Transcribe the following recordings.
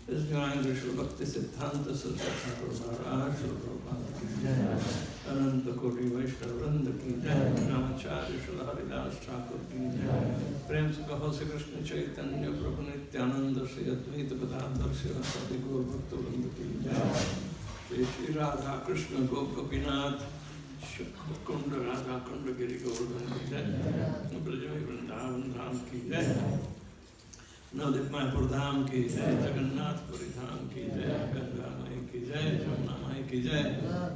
His Divine Vishnu Bhakti Siddhanta Saraswati Maharaj Prabhupada Ananta Koti Vaishnava Vrinda Ki Jai Namacharya Srila Haridas Thakur Ki Jai Prem Sukha Sri Krishna Chaitanya Prabhu Nityananda Sri Advaita Gadadhar Sri Sadi Gaur Bhakta Vrinda Ki Jai Shri Radha Krishna Gopinath Kunda Radha Kunda Giri Govardhan Ki Jai Brajami Vrindavan Dham Ki Jai Navadip Mayapur Dham Ki Jai Jagannath Puri Dham Ki Jai Ganga Mai Ki Jai Jamuna Mai Ki Jai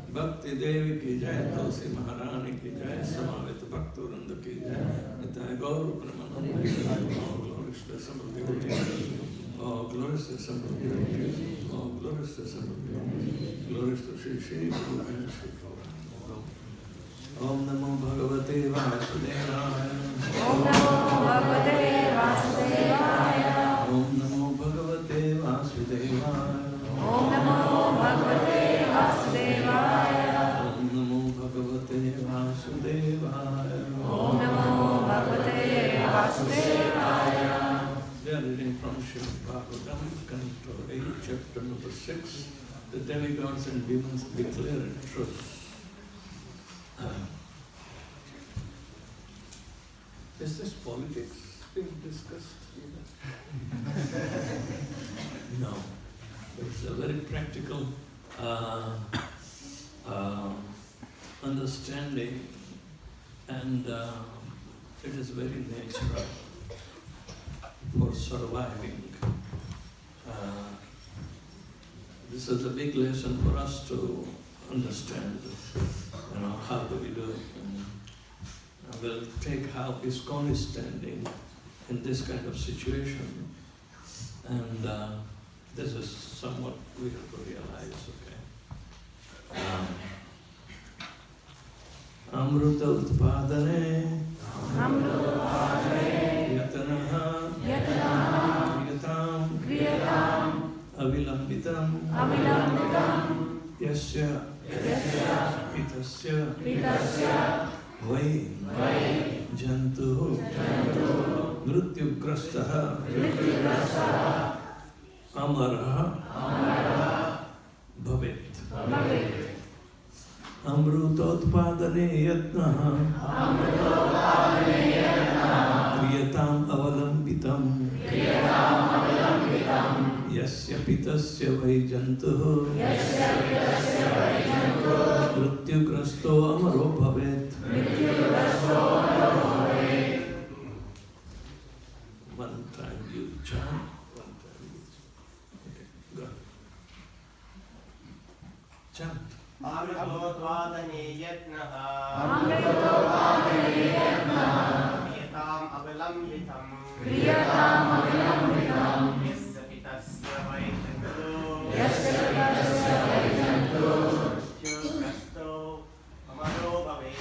Bhakti Devi Ki Jai Tulsi Maharani Ki Jai Samavita Bhakta Vrinda Ki Jai Nitai Gaur Pramananda Ki Jai All glories to Samruddhi Devotees All glories to Samruddhi Devotees All glories to Samruddhi Devotees Glories to Shri Shri Guru and Shri Om Namo Bhagavate Vasudevaya Om Namo Bhagavate Vasudevaya Om Namo Bhagavate Vasudevaya Om Namo Bhagavate Vasudevaya Om Namo Bhagavate Vasudevaya Om Namo Bhagavate Vasudevaya. We are reading from Srimad Bhagavatam, Canto 8, Chapter number 6. The demigods and demons declare truth. Is this politics being discussed here? No. It's a very practical understanding, and it is very natural for surviving. This is a big lesson for us to understand, how do we do it. We'll take how ISKCON is standing in this kind of situation, and this is somewhat we have to realize, okay? Amruta utpadane yatanaha kriyatam avilambitam yasya pitasya vai jantu mrityugrastaha amaraha bhavet. Amrutotpadane yatnaha kriyatam avalambitam yasya pitasya vai jantuh mrityugrasto amaro bhavet. One time you chant, one time you okay, go. Chant. Amrutotpadane yatnaha kriyatam avalambitam yasya pitasya vai jantu mrityugrasto amaro bhavet.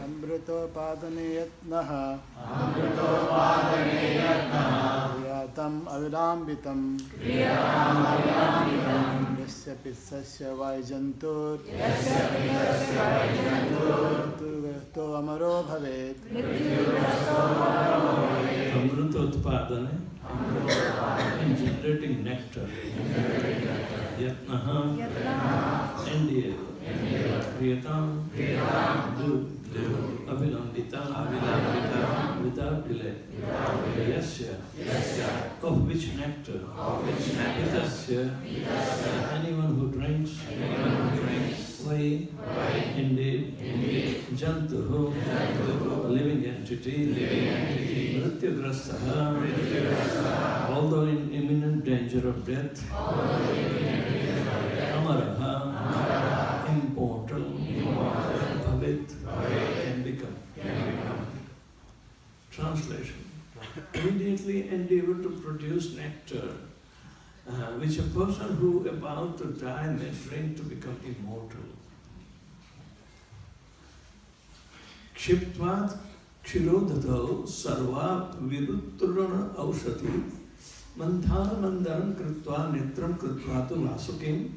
Amrutotpadane yatnaha kriyatam avilambitam yasya pitasya vai jantur mrityugrasto amaro bhavet. Amrutotpadane, in generating nectar. Yatnaha, endeavor. Kriyatam, do. Avilambitam, without delay. Yasya, of which nectar. Pitasya, anyone who drinks. Vai, indeed. Jantuhu, living entity. Mrityugrastaha, although in imminent danger of death. Amaraha, immortal. Bhavet, can become. Translation. Immediately endeavor to produce nectar, which a person who about to die may drink to become immortal. Kshiptvat kshirodhato sarva virutrana aushati manthan mandaram kritva netram kritva tu vasukim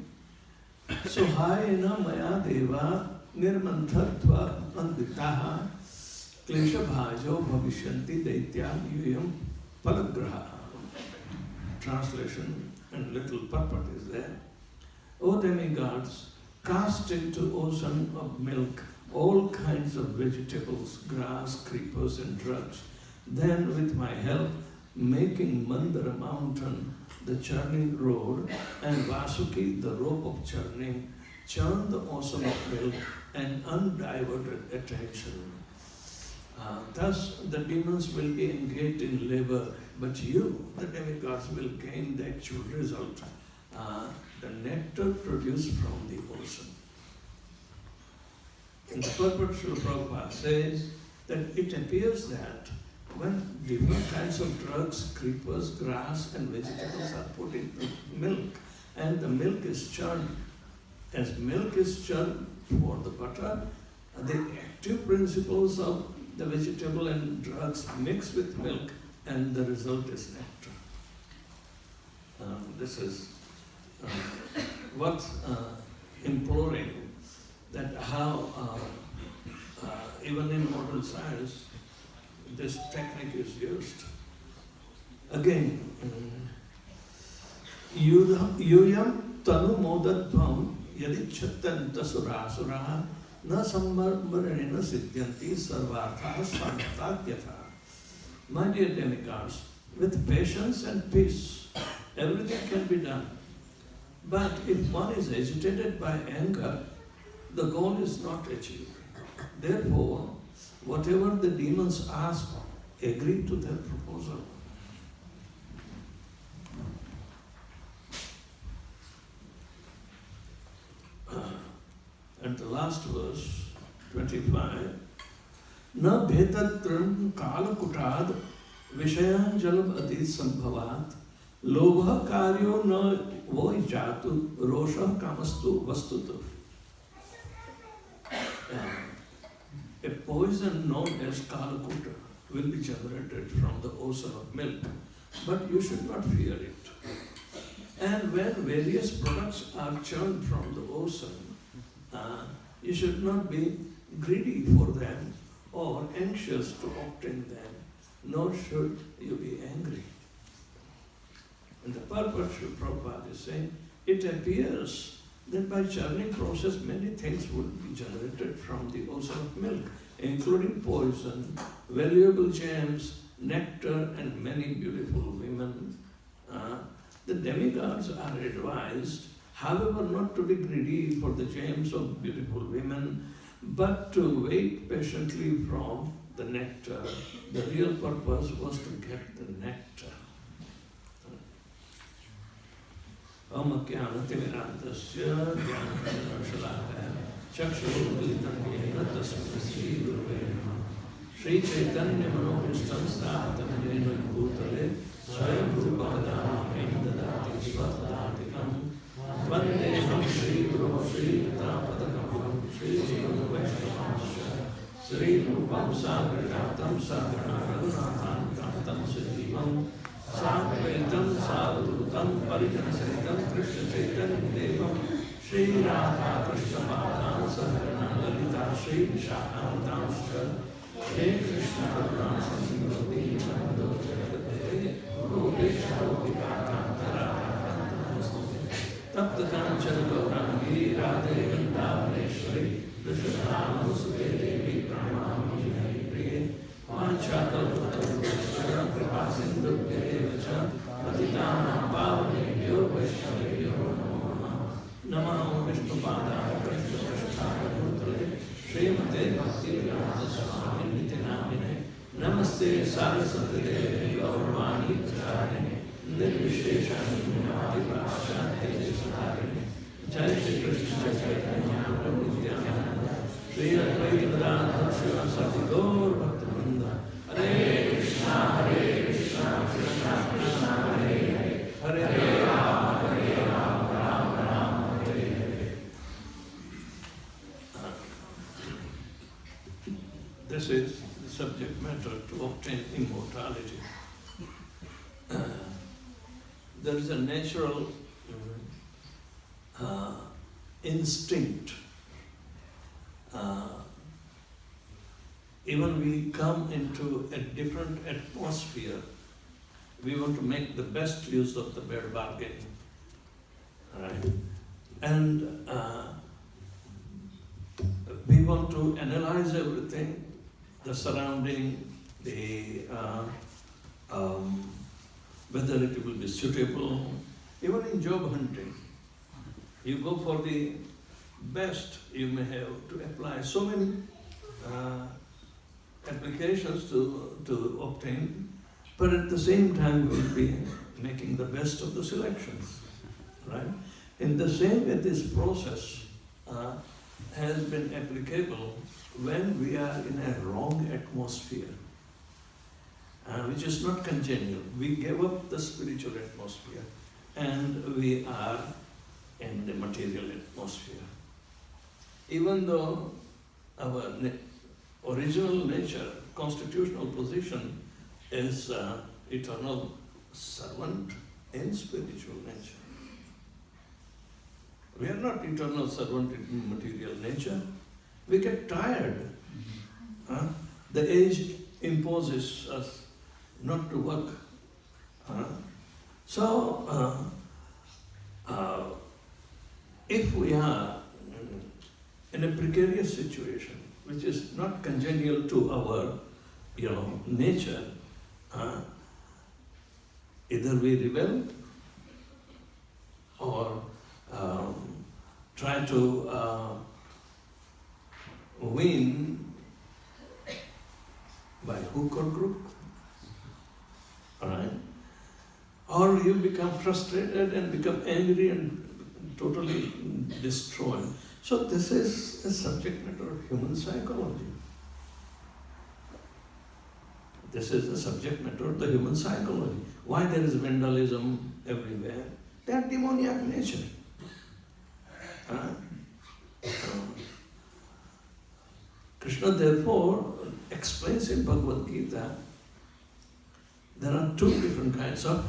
suhayena maya deva nirmanthatva anditaha klesha bhajo bhavishyanti daitya yuyam palagraha. Translation and little purport is there. O demigods, cast into ocean of milk all kinds of vegetables, grass, creepers and drugs. Then with my help, making Mandara mountain the churning road and Vasuki the rope of churning, churn the ocean of milk and undiverted attention. Thus the demons will be engaged in labor, but you, the demigods, will gain the actual result, the nectar produced from the ocean. And the purport Srila Prabhupada says that it appears that when different kinds of drugs, creepers, grass and vegetables are put into milk and the milk is churned, as milk is churned for the butter, the active principles of the vegetable and drugs mix with milk and the result is nectar. This is what's imploring that how even in modern science this technique is used. Again, yuyam tanu modadvam yadichatanta surasuraha na sammarmarena siddhyanti sarvartha svantatyatha. My dear demigods, with patience and peace, everything can be done. But if one is agitated by anger, the goal is not achieved. Therefore, whatever the demons ask, agree to their proposal. And the last verse, 25, Na bhetatram kalakutad vishayan jalab adit sambhavat lobha karyo na vojatu rosha kamastu vastutu. A poison known as kalakuta will be generated from the ocean of milk, but you should not fear it. And when various products are churned from the ocean, you should not be greedy for them or anxious to obtain them, nor should you be angry. And the purport Srila Prabhupada is saying, it appears that by churning process many things would be generated from the ocean of milk, including poison, valuable gems, nectar and many beautiful women. The demigods are advised, however, not to be greedy for the gems of beautiful women, but to wait patiently from the nectar. The real purpose was to get the nectar. Amakyanativirantasya jnanashalakaya chakshuruditanyena tasmai Sri Gurave Namaha. Sri Chaitanya Manobhishtam Sthatamyena Bhutale Swayam Rupadam Dadati Svatadatikam Vandeham Sri Guru Sri Tapadakam Sri Guru Vaishnavamsya Sri Rupam Sagrajatam Sagrana Raghunathan Kantam Siddhivam Sadvaitam Sadhutam Parijanasahitam Krishna Chaitanya Devam Shri Radha Krishna Bhaktan Sagrana Lalita Shri Vishakam Shri Krishna Karuna Sindhu Dinamado Jagadete Gopesha Gopikata Radha Tapta Kanchana Gaurangi Radhe Vrindavaneshwari Vishwadhanusute Devi Pranamami Hari Priye Vanchakalpatarushara Kripasindhubhye Vacha Patitanam Pavanebhyo Vaishnavebhyo Namo Namaha Namo Vishnupadaya Krishna Vashtaya Bhutale Srimate Bhaktivedanta Swami Niti Namine Namaste Saraswati Devi Gauravani Pracharine Nirvisheshani Munati Prashanti Desatarine Jai Shri Krishna Chaitanya Prabhu Nityananda Shri Advaita Vedanta Srivasati Gaur Bhaktivinoda Hare Krishna Krishna Krishna Hare Hare Hare Rama Rama Rama Hare Hare. This this is the subject matter to obtain immortality. There is a natural instinct. Even we come into a different atmosphere, we want to make the best use of the bad bargain. Right? And we want to analyze everything, the surrounding, whether it will be suitable. Even in job hunting, you go for the best you may have to apply. So many applications to obtain, but at the same time we will be making the best of the selections, right? In the same way, this process has been applicable when we are in a wrong atmosphere, which is not congenial. We gave up the spiritual atmosphere and we are in the material atmosphere. Even though our original nature, constitutional position is eternal servant in spiritual nature. We are not eternal servant in material nature. We get tired. The age imposes us not to work. So, if we are in a precarious situation, which is not congenial to our, nature, either we rebel or try to win by hook or crook, alright? Or you become frustrated and become angry and totally destroyed. So this is a subject matter of human psychology. This is the subject matter of the human psychology. Why there is vandalism everywhere? They are demoniac nature. Krishna therefore explains in Bhagavad Gita, there are two different kinds of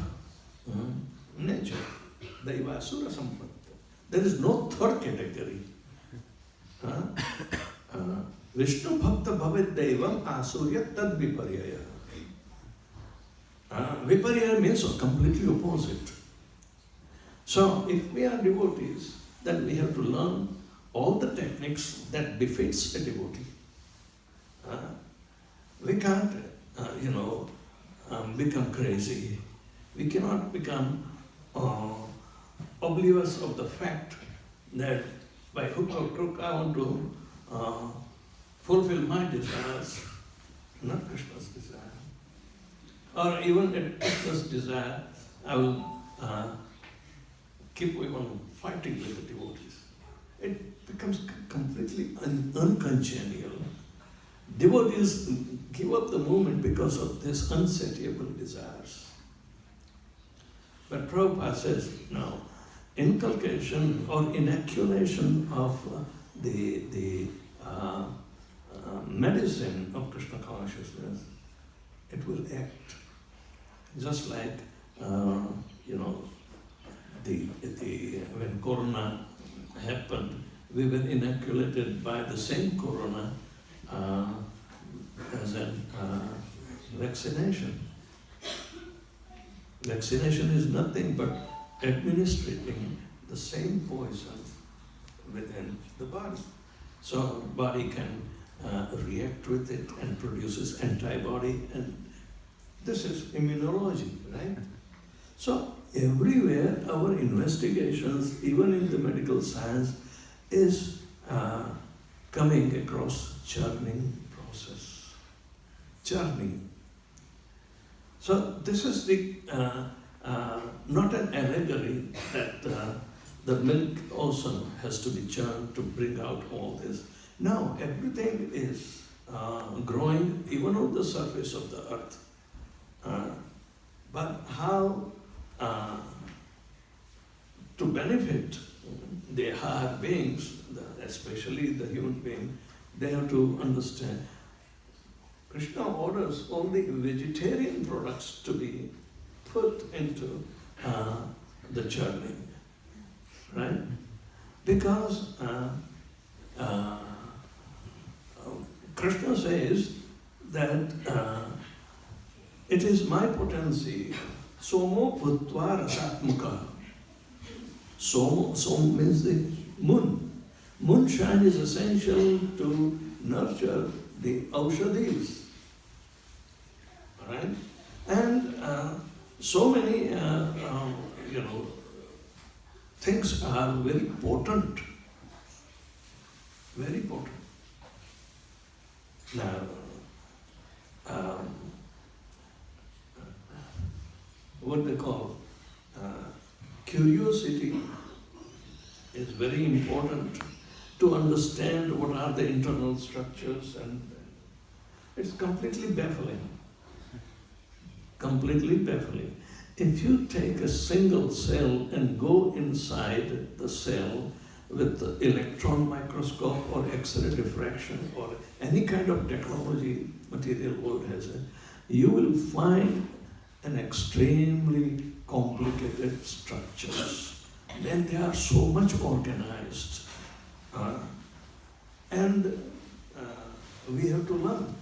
nature. Daivasura Sampatta. There is no third category. Vishnu Bhakta Bhavet Devam Asurya Tad Viparyaya. Viparyaya means completely opposite. So if we are devotees, then we have to learn all the techniques that befits a devotee. We can't, become crazy. We cannot become oblivious of the fact that by hook or crook I want to fulfill my desires, not Krishna's desire. Or even at Krishna's desire, I will keep on fighting with the devotees. It becomes completely uncongenial. Devotees give up the movement because of these unsatiable desires. But Prabhupada says, no, inculcation or inoculation of the medicine of Krishna consciousness, it will act. Just like, when Corona happened, we were inoculated by the same Corona as a vaccination. Vaccination is nothing but administering the same poison within the body. So body can react with it and produces antibody, and this is immunology, right? So everywhere our investigations, even in the medical science, is coming across churning process. Churning. So this is the not an allegory that the milk ocean has to be churned to bring out all this. No, everything is growing even on the surface of the earth. But how to benefit the higher beings, especially the human being, they have to understand Krishna orders only vegetarian products to be put into the journey, right? Because Krishna says that it is my potency, somo bhutva rasatmaka. Som means the moon. Moonshine is essential to nurture the aushadhis, right? And so many, things are very potent, very potent. Now, what they call curiosity is very important to understand what are the internal structures, and it's completely baffling. Completely baffling. If you take a single cell and go inside the cell with the electron microscope or X-ray diffraction or any kind of technology material world has, you will find an extremely complicated structures. Then they are so much organized. And we have to learn.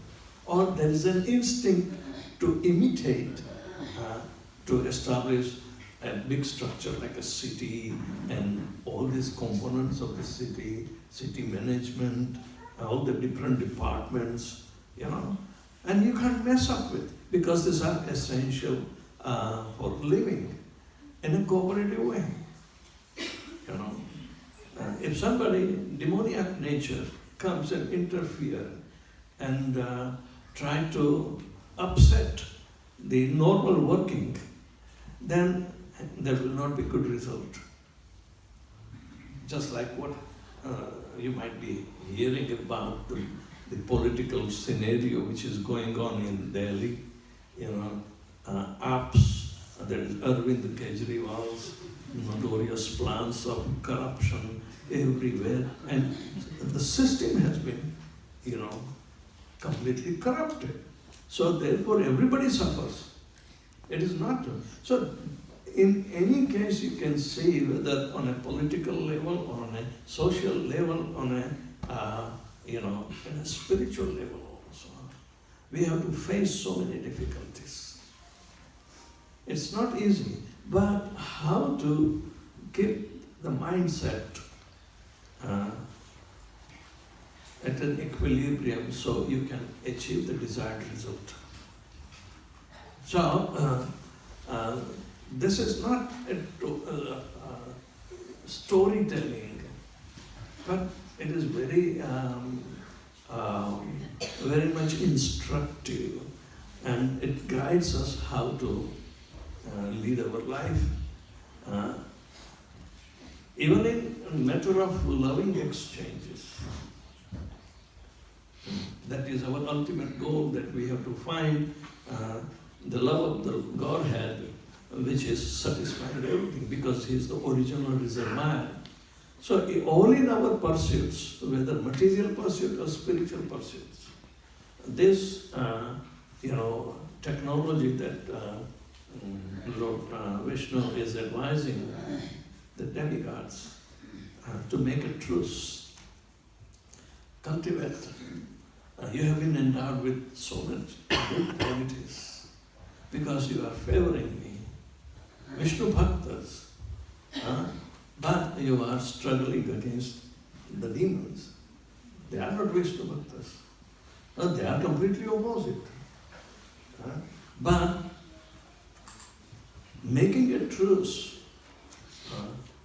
Or there is an instinct to imitate, to establish a big structure like a city and all these components of the city, city management, all the different departments, and you can't mess up with, because these are essential for living in a cooperative way. If somebody, demoniac nature, comes and interfere and try to upset the normal working, then there will not be good result. Just like what you might be hearing about the political scenario which is going on in Delhi, apps, there is Arvind Kejriwal's notorious plans of corruption everywhere, and the system has been, completely corrupted. So therefore everybody suffers. It is not. So in any case you can say, whether on a political level or on a social level, on a in a spiritual level also, we have to face so many difficulties. It's not easy, but how to keep the mindset at an equilibrium so you can achieve the desired result. So, this is not a storytelling, but it is very, very much instructive, and it guides us how to lead our life. Even in a matter of loving exchanges. That is our ultimate goal, that we have to find the love of the Godhead, which is satisfying everything, because He is the original reservoir. So all in our pursuits, whether material pursuit or spiritual pursuits, this technology that Lord Vishnu is advising the demigods to make a truce, cultivate. You have been endowed with so much good qualities because you are favoring me. Vishnu Bhaktas, but you are struggling against the demons. They are not Vishnu Bhaktas. No, they are completely opposite. But making a truce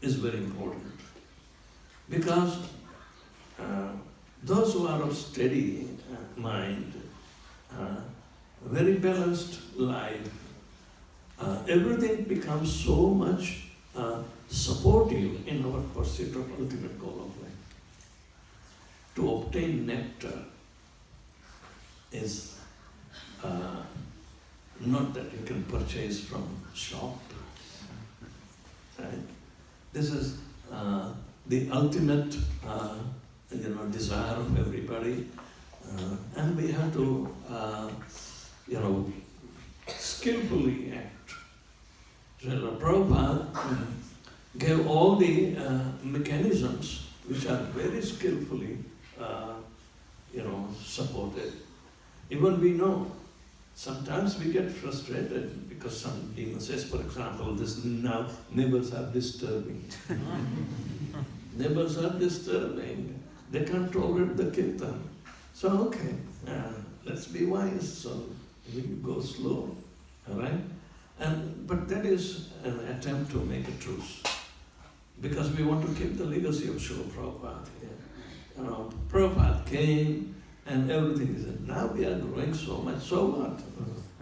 is very important, because those who are of steady mind, very balanced life, everything becomes so much supportive in our pursuit of ultimate goal of life. To obtain nectar is not that you can purchase from shop, right? This is the ultimate, desire of everybody, And we have to, skillfully act. Srila Prabhupada gave all the mechanisms which are very skillfully, supported. Even we know, sometimes we get frustrated because some demon says, for example, this now neighbors are disturbing. Neighbors are disturbing. They can't tolerate the kirtan. So okay, let's be wise. So we go slow, all right? But that is an attempt to make a truce, because we want to keep the legacy of Srila Prabhupada here. Prabhupada came and everything is in. Now we are growing so much, so what?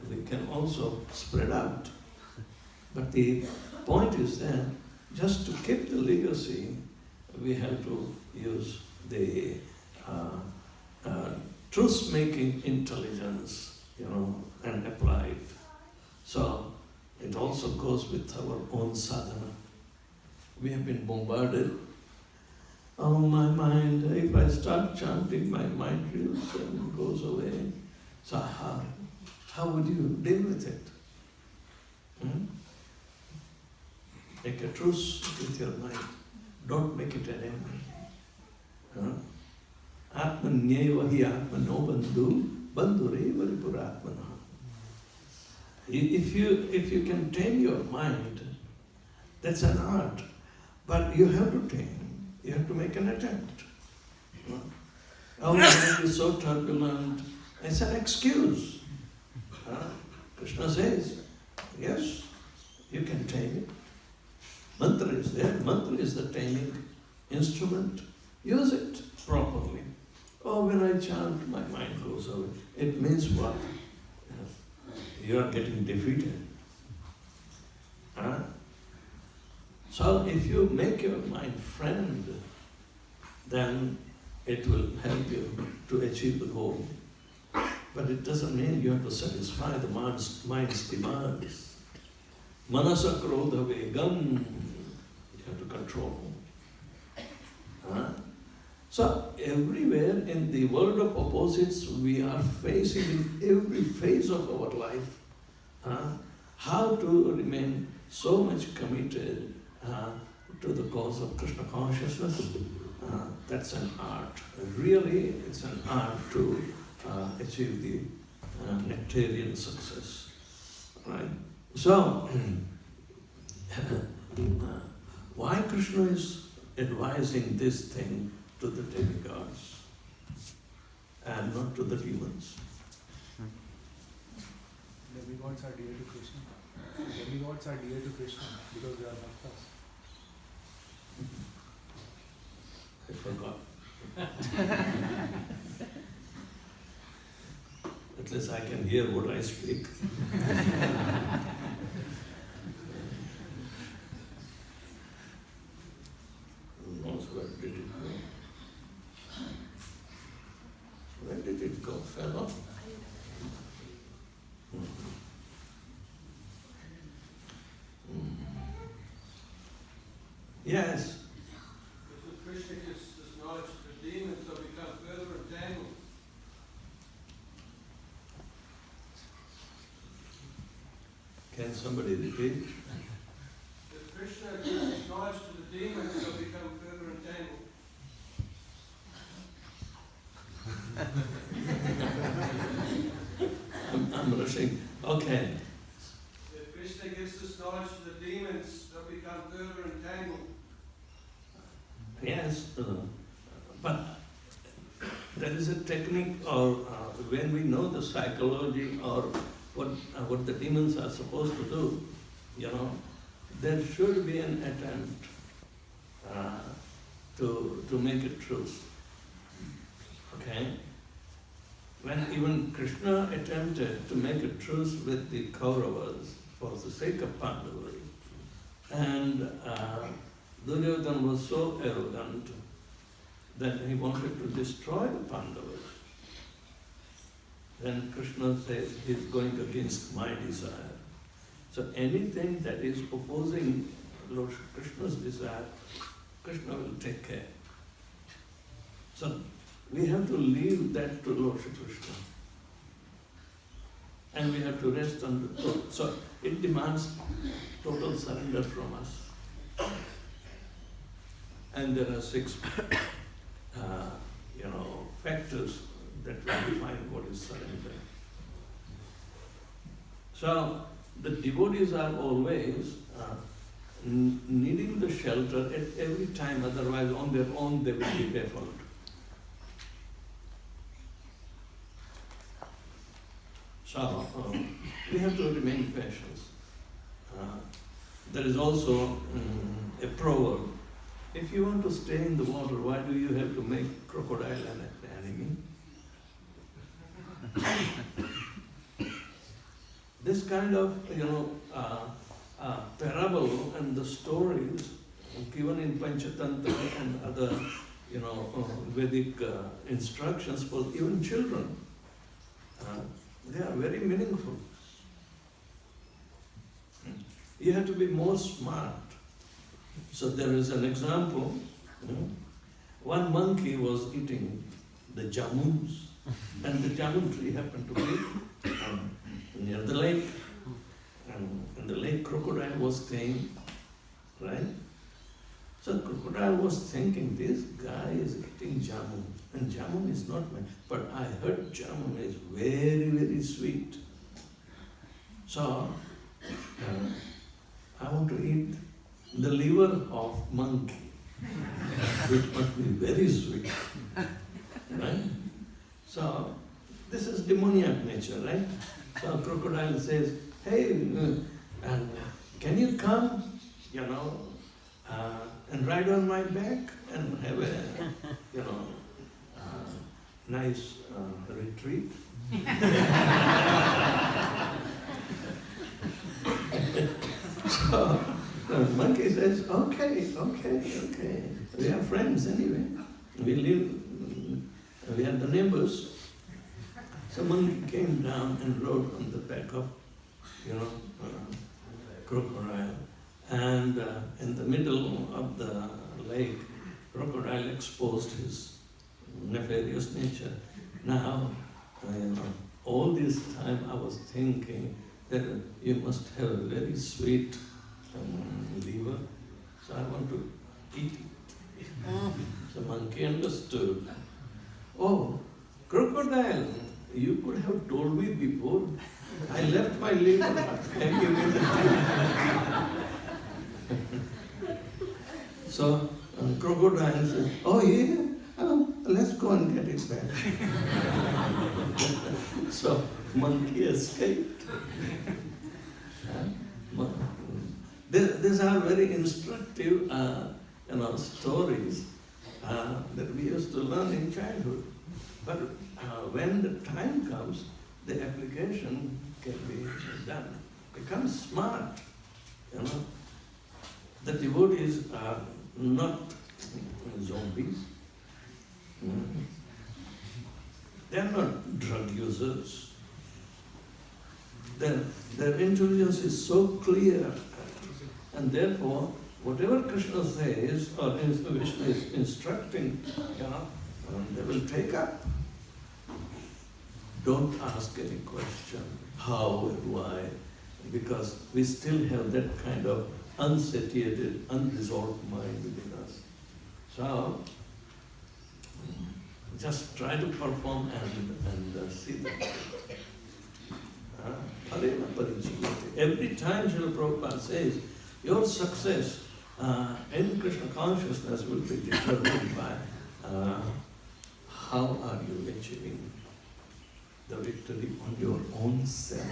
We can also spread out. But the point is that just to keep the legacy, we have to use the truth-making intelligence, and apply it. So it also goes with our own sadhana. We have been bombarded. Oh, my mind, if I start chanting, my mind real soon goes away. So how would you deal with it? Make a truce with your mind. Don't make it an enemy. Atmanyeva hi atmano bandhu, bandhureva ripuratmana. If you can tame your mind, that's an art. But you have to tame. You have to make an attempt. Our mind is so turbulent. It's an excuse. Krishna says, yes, you can tame it. Mantra is there. Mantra is the taming instrument. Use it properly. Oh, when I chant, my mind goes away. It means what? You are getting defeated. So if you make your mind friend, then it will help you to achieve the goal. But it doesn't mean you have to satisfy the mind's demands. Manasa krodha vegam, you have to control. So everywhere in the world of opposites, we are facing in every phase of our life how to remain so much committed to the cause of Krishna consciousness. That's an art. Really, it's an art to achieve the nectarian success. Right? So, why Krishna is advising this thing to the demigods and not to the demons? Demigods are dear to Krishna. Demigods are dear to Krishna because they are bhaktas. I forgot. At least I can hear what I speak. Who knows where did it go? Where did it go, fellow? Yes. Krishna gives this knowledge to the demons, so become further entangled. Can somebody repeat? If Krishna gives this knowledge to the demons, so become further entangled. I'm rushing. Okay. If Krishna gives this knowledge to the demons, they'll become further entangled. Yes, but there is a technique, or when we know the psychology or what the demons are supposed to do, there should be an attempt to make it truth. Okay? When even Krishna attempted to make a truce with the Kauravas for the sake of Pandavas, and Duryodhana was so arrogant that he wanted to destroy the Pandavas. Then Krishna says he's going against my desire. So anything that is opposing Lord Krishna's desire, Krishna will take care. So we have to leave that to Lord Shri Krishna. And we have to rest on the thought. So it demands total surrender from us. And there are 6 factors that will define what is surrender. So the devotees are always needing the shelter at every time, otherwise on their own they will be baffled. So we have to remain patient. There is also a proverb. If you want to stay in the water, why do you have to make crocodile an enemy? This kind of, parable and the stories given in Panchatantra and other, Vedic instructions for even children, they are very meaningful. You have to be more smart. So there is an example. One monkey was eating the jamuns, and the jamun tree happened to be near the lake. And in the lake, crocodile was staying, right? So crocodile was thinking, this guy is eating jamun, and jamun is not mine. But I heard jamun is very, very sweet. So I want to eat the liver of monkey, which must be very sweet, right? So this is demoniac nature, right? So crocodile says, hey, and can you come, and ride on my back and have a, nice retreat? So the monkey says, okay. We are friends anyway. We are the neighbors. So monkey came down and rode on the back of, crocodile. And in the middle of the lake, crocodile exposed his nefarious nature. Now, all this time I was thinking that you must have a very sweet liver, so I want to eat it. So monkey understood. Oh, crocodile, you could have told me before. I left my liver. Can you give me So crocodile said, oh yeah, let's go and get it back. So monkey escaped. These are very instructive, stories that we used to learn in childhood. But when the time comes, the application can be done. Become smart. The devotees are not zombies. They are not drug users. Their intelligence is so clear, and therefore, whatever Krishna says or Vishnu is instructing, they will take up. Don't ask any question, how and why, because we still have that kind of unsatiated, unresolved mind within us. So, just try to perform and see that. Every time Srila Prabhupada says, your success in Krishna consciousness will be determined by how are you achieving the victory on your own self.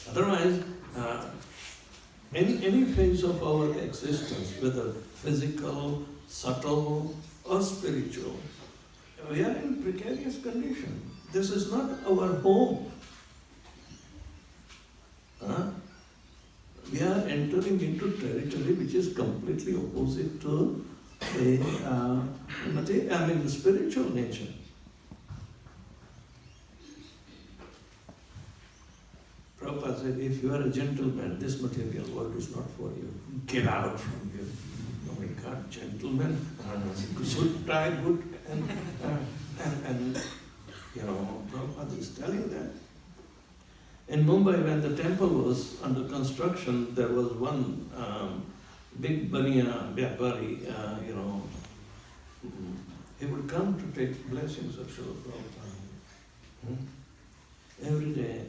Otherwise, any phase of our existence, whether physical, subtle, or spiritual, we are in precarious condition. This is not our home. We are entering into territory which is completely opposite to the spiritual nature. Prabhupada said, if you are a gentleman, this material world is not for you. Get out from here. my God, gentlemen, should tie good and Prabhupada is telling that. In Mumbai, when the temple was under construction, there was one big Baniya Vyapari, he would come to take blessings of Srila Prabhupada. Every day.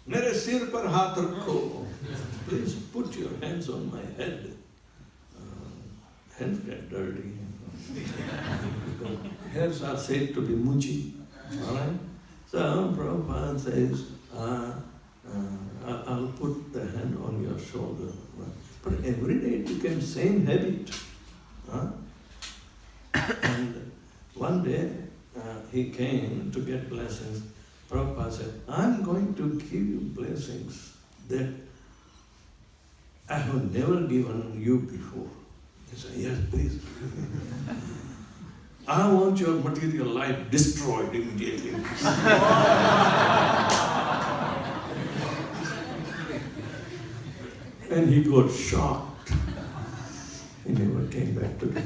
Mere sir par haath rakho. Please put your hands on my head. Hands get dirty. Hairs are said to be muchi. Alright? So Prabhupada says, I'll put the hand on your shoulder. But every day it became same habit. And one day he came to get blessings. Prabhupada said, I'm going to give you blessings that I have never given you before. He said, yes, please. I want your material life destroyed immediately. And he got shocked. He never came back to the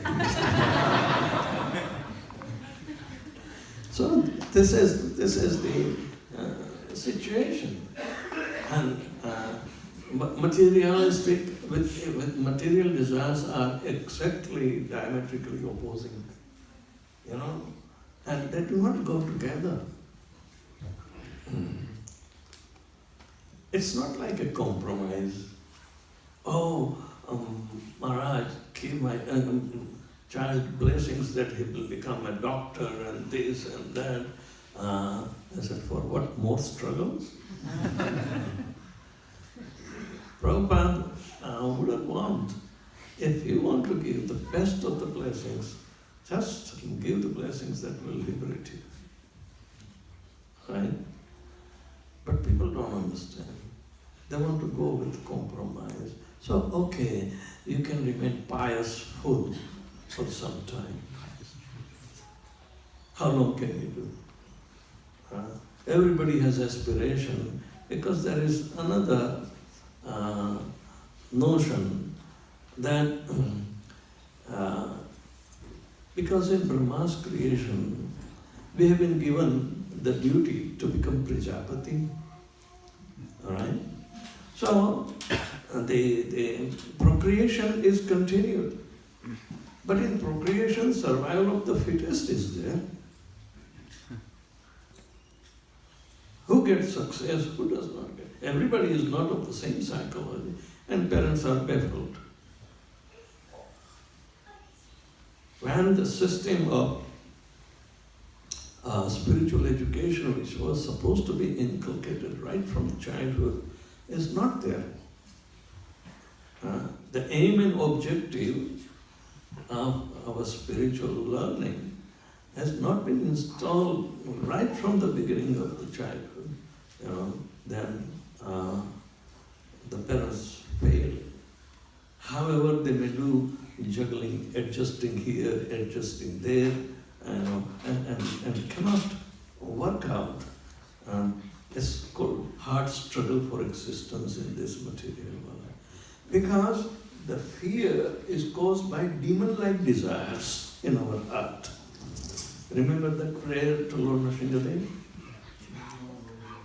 So this is the situation. And materialistic with material desires are exactly diametrically opposing, and they do not go together. It's not like a compromise. Oh, Maharaj, give my child blessings that he will become a doctor and this and that. I said, for what, more struggles? Prabhupada wouldn't want. If you want to give the best of the blessings, just give the blessings that will liberate you. Right? But people don't understand. They want to go with compromise. So, okay, you can remain pious full for some time. How long can you do? Everybody has aspiration because there is another notion that because in Brahma's creation we have been given the duty to become Prajapati. Alright? So the procreation is continued. But in procreation, survival of the fittest is there. Who gets success, who does not get? Everybody is not of the same psychology, and parents are baffled. When the system of spiritual education, which was supposed to be inculcated right from childhood, is not there. The aim and objective of our spiritual learning has not been installed right from the beginning of the childhood. Then the parents fail. However, they may do juggling, adjusting here, adjusting there, and cannot work out. It's called hard struggle for existence in this material world. Because the fear is caused by demon-like desires in our heart. Remember that prayer to Lord Nrsimhadev?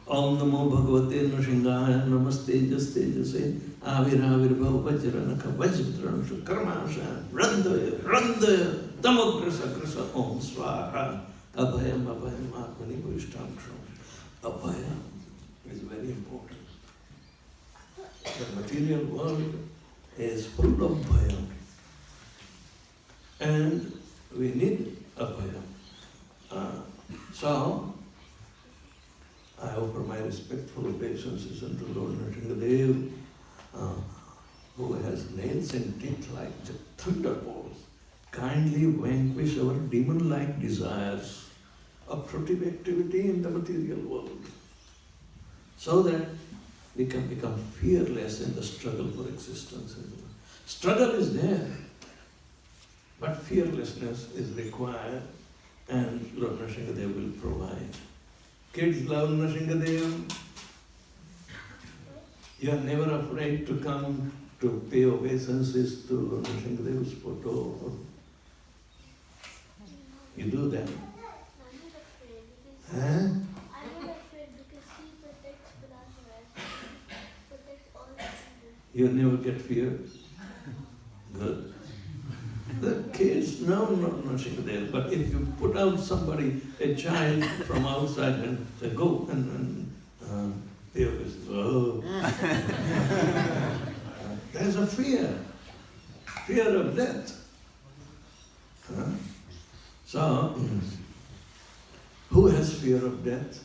Om Namo Bhagavate Nrsimhaya Namaste Jaste Jase Avir Vajranaka Vajranshu Karmasha Randaya Randaya Tamokrasa Krasa Om Swaha Abhayam Abhayam Atmani Vishtamksham. Abhayam is very important. The material world is full of bhayam. And we need abhayam. So, I offer my respectful obeisances unto Lord Nrsimhadev, who has nails and teeth like thunderbolts. Kindly vanquish our demon-like desires of fruitive activity in the material world, so that we can become fearless in the struggle for existence. Struggle is there, but fearlessness is required, and Lord Nrsimhadev will provide. Kids love Nrsimhadev. You are never afraid to come to pay obeisances to Lord Shankadeva's photo. You do that. I'm not afraid because Huh? I'm not afraid because he protects Pradhan, protects all the children. You never get fear? Good. The kids, no, Shankadev, but if you put out somebody, a child from outside and say, go, and they will say, oh. There's a fear of death. Huh? So, who has fear of death?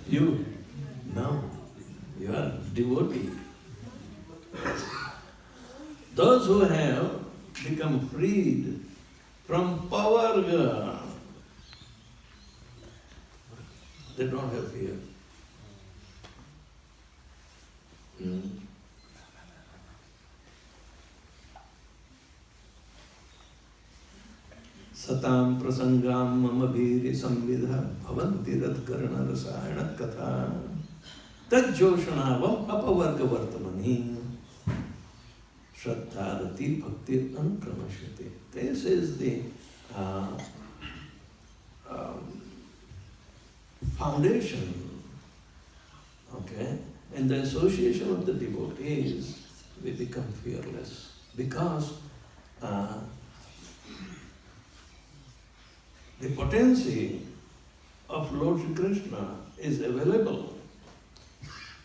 You? No. You are devotee. Those who have become freed from pavarga, they don't have fear. Satam prasangam mama bhiri samvidha bhavanti radkarna rasayana katha tajjoshanavam apavarga vartamani shraddharati bhakti anukramashyate. This is the foundation, okay? In the association of the devotees, we become fearless because the potency of Lord Shri Krishna is available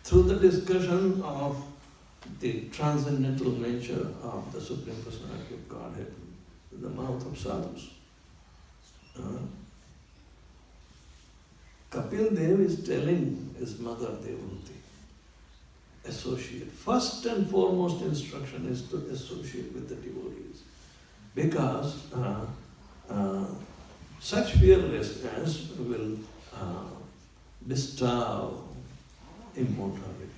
through the discussion of the transcendental nature of the Supreme Personality of Godhead in the mouth of sadhus. Kapil Dev is telling his mother Devahuti, associate. First and foremost instruction is to associate with the devotees because such fearlessness will bestow immortality.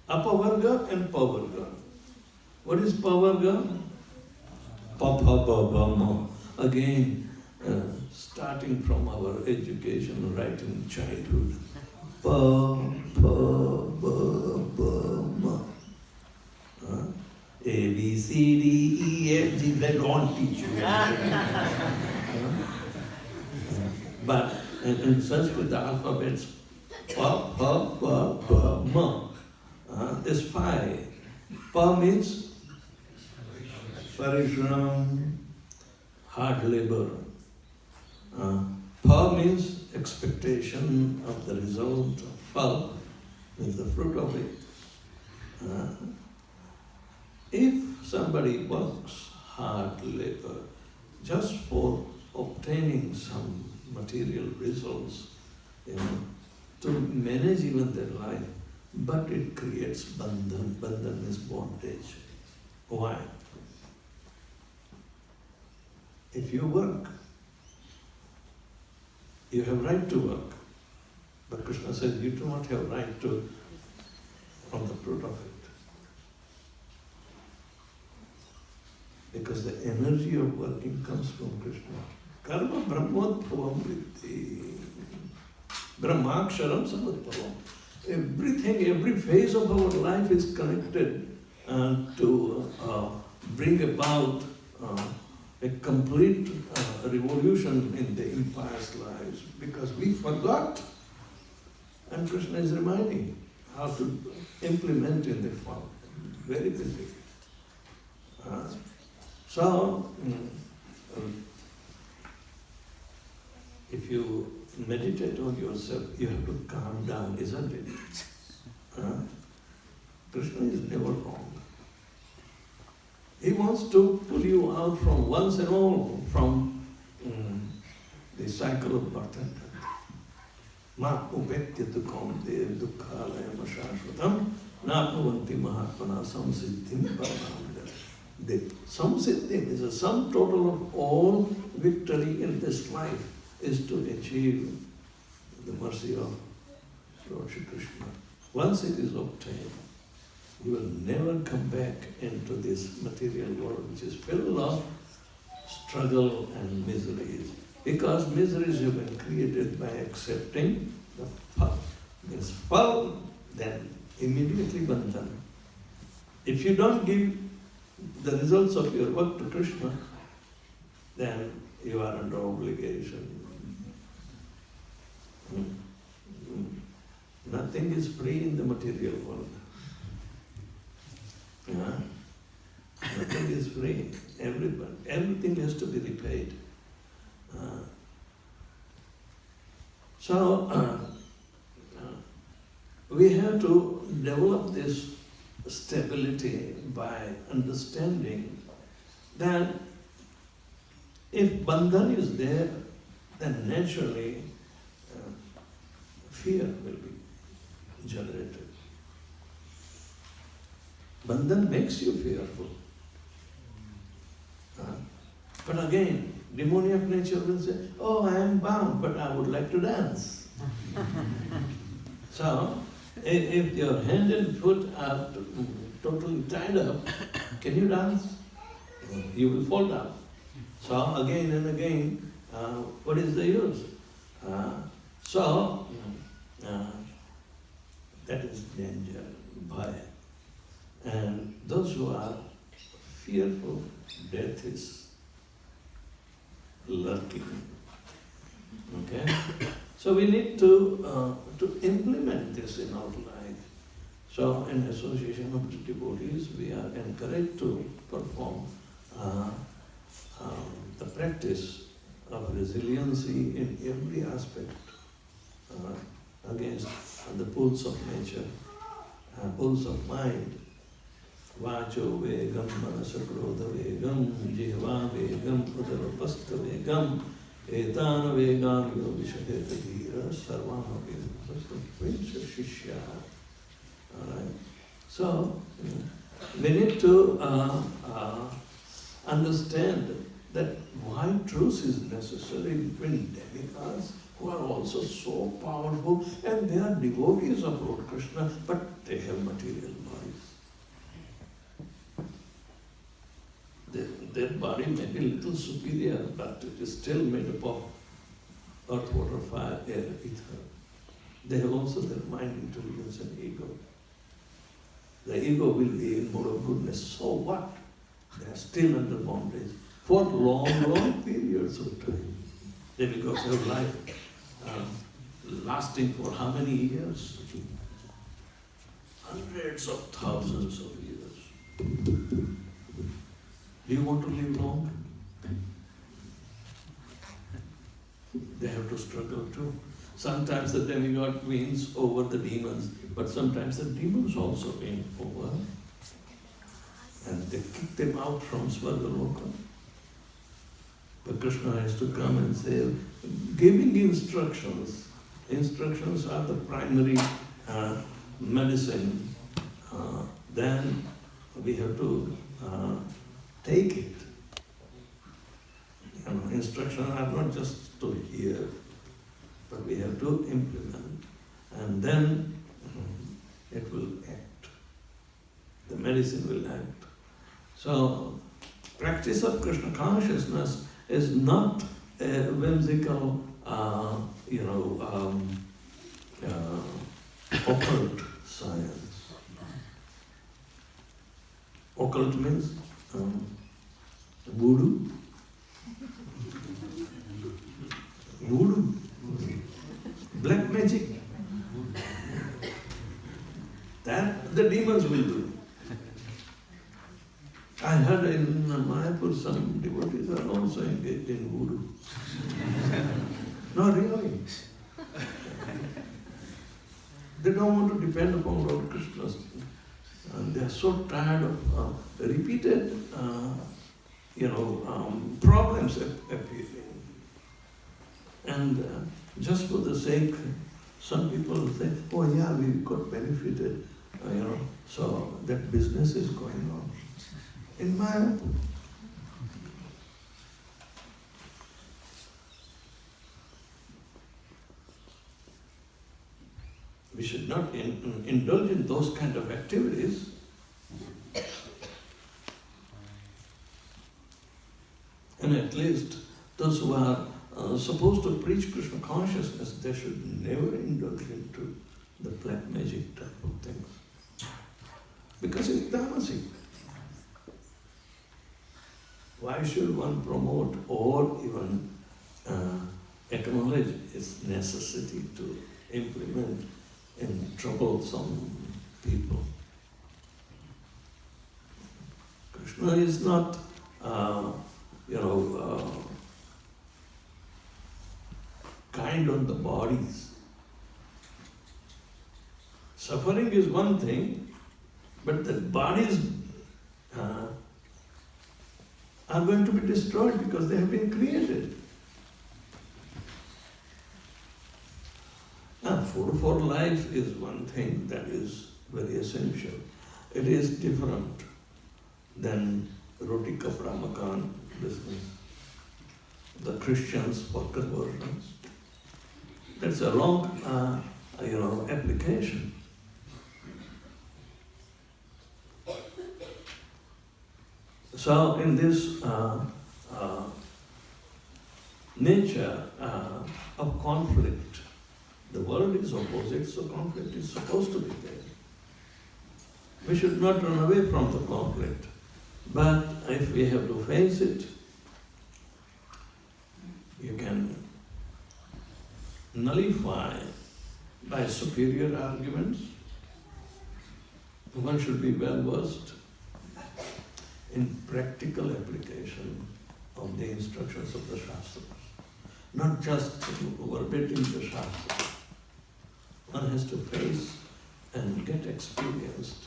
Apavarga and pavarga. What is pavarga? Pa-pa-pa-pa-ma. Again, starting from our education right in childhood. Pa-pa-pa-pa-ma. A, B, C, D, E, F, G, they don't teach you anything. But in Sanskrit, the alphabets, pa, pa, pa, pa, ma. There's 5. Pa means parishram, hard labor. Pa means expectation of the result of phal, means the fruit of it. If somebody works hard labor just for obtaining some material results, to manage even their life, but it creates bandhan. Bandhan is bondage. Why? If you work, you have right to work. But Krishna said you do not have right to from the fruit of it. Because the energy of working comes from Krishna. Karma brahmodbhavam vritti. Brahmaksharam samadbhavam. Everything, every phase of our life is connected to bring about a complete revolution in the empire's lives. Because we forgot. And Krishna is reminding how to implement in the form. Very busy. So, if you meditate on yourself, you have to calm down, isn't it? Krishna is never wrong. He wants to pull you out from once and all, from the cycle of birth and death. Ma upetya dukham dev dukkhalayam ashashvatam napnuvanti mahatmana samsiddhim paramam. The samsiddhim is a sum total of all victory in this life is to achieve the mercy of Lord Shri Krishna. Once it is obtained, you will never come back into this material world which is full of struggle and miseries. Because miseries have been created by accepting the means fall, then immediately bandhan. If you don't give the results of your work to Krishna, then you are under obligation. Nothing is free in the material world. Yeah? Nothing is free. Everything has to be repaid. So we have to develop this stability by understanding that if bandhan is there, then naturally fear will be generated. Bandhan makes you fearful. But again, demoniac nature will say, oh, I am bound, but I would like to dance. So, if your hand and foot are totally tied up, can you dance? You will fall down. So, again and again, what is the use? That is danger, bhaya. And those who are fearful, death is lurking. Okay? So we need to implement this in our life. So in association of the devotees, we are encouraged to perform the practice of resiliency in every aspect against the pulls of nature, pulls of mind. Vacho vegam, manasa krodha vegam, jihva vegam, udarapastha vegam, etana vegam yovisaheta dhira, sarvama vegam, prince shishya. Alright. So, we need to understand that why truce is necessary between demigods who are also so powerful and they are devotees of Lord Krishna, but they have material bodies. Their body may be a little superior, but it is still made up of earth, water, fire, air, ether. They have also their mind, intelligence and ego. The ego will be in mode of goodness. So what? They are still under bondage for long periods of time. They because have life lasting for how many years? Hundreds of thousands of years. Do you want to live long? They have to struggle too. Sometimes the demigod wins over the demons, but sometimes the demons also win over. And they kick them out from Svargaloka. But Krishna has to come and say, giving instructions. Instructions are the primary medicine. Then we have to take it. Instructions are not just to hear, but we have to implement. And then it will act. The medicine will act. So, practice of Krishna consciousness is not a whimsical, occult science. Occult means voodoo. Voodoo. Black magic. That the demons will do. I heard in Mayapur some devotees are also engaged in voodoo. No, really. They don't want to depend upon Lord Krishna. And they are so tired of repeated, problems appearing. And just for the sake, some people say, oh yeah, we got benefited, so that business is going on. In Mayapur. We should not indulge in those kind of activities. And at least those who are supposed to preach Krishna consciousness, they should never indulge into the black magic type of things. Because it's tamasic. Why should one promote or even acknowledge its necessity to implement and troublesome people? Krishna is not, kind on the bodies. Suffering is one thing, but the bodies are going to be destroyed because they have been created. Food for life is one thing that is very essential. It is different than roti kapra makan business. The Christians for conversions. That's a wrong, application. So in this nature of conflict, the world is opposite, so conflict is supposed to be there. We should not run away from the conflict, but if we have to face it, you can nullify by superior arguments. One should be well versed in practical application of the instructions of the Shastras, not just verbatim the Shastras. One has to face and get experienced.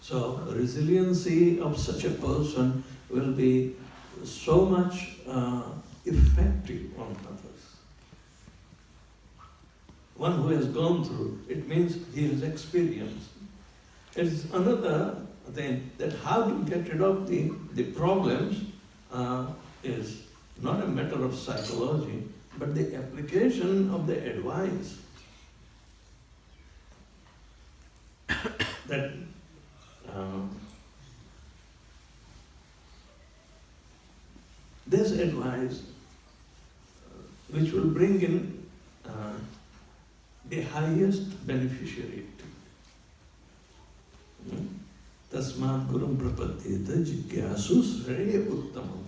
So resiliency of such a person will be so much effective on others. One who has gone through, it means he has experienced. It is another thing that how to get rid of the problems is not a matter of psychology, but the application of the advice. That this advice which will bring in the highest beneficiary. Tasmat gurum prapadyeta jigyasu shreya uttamam.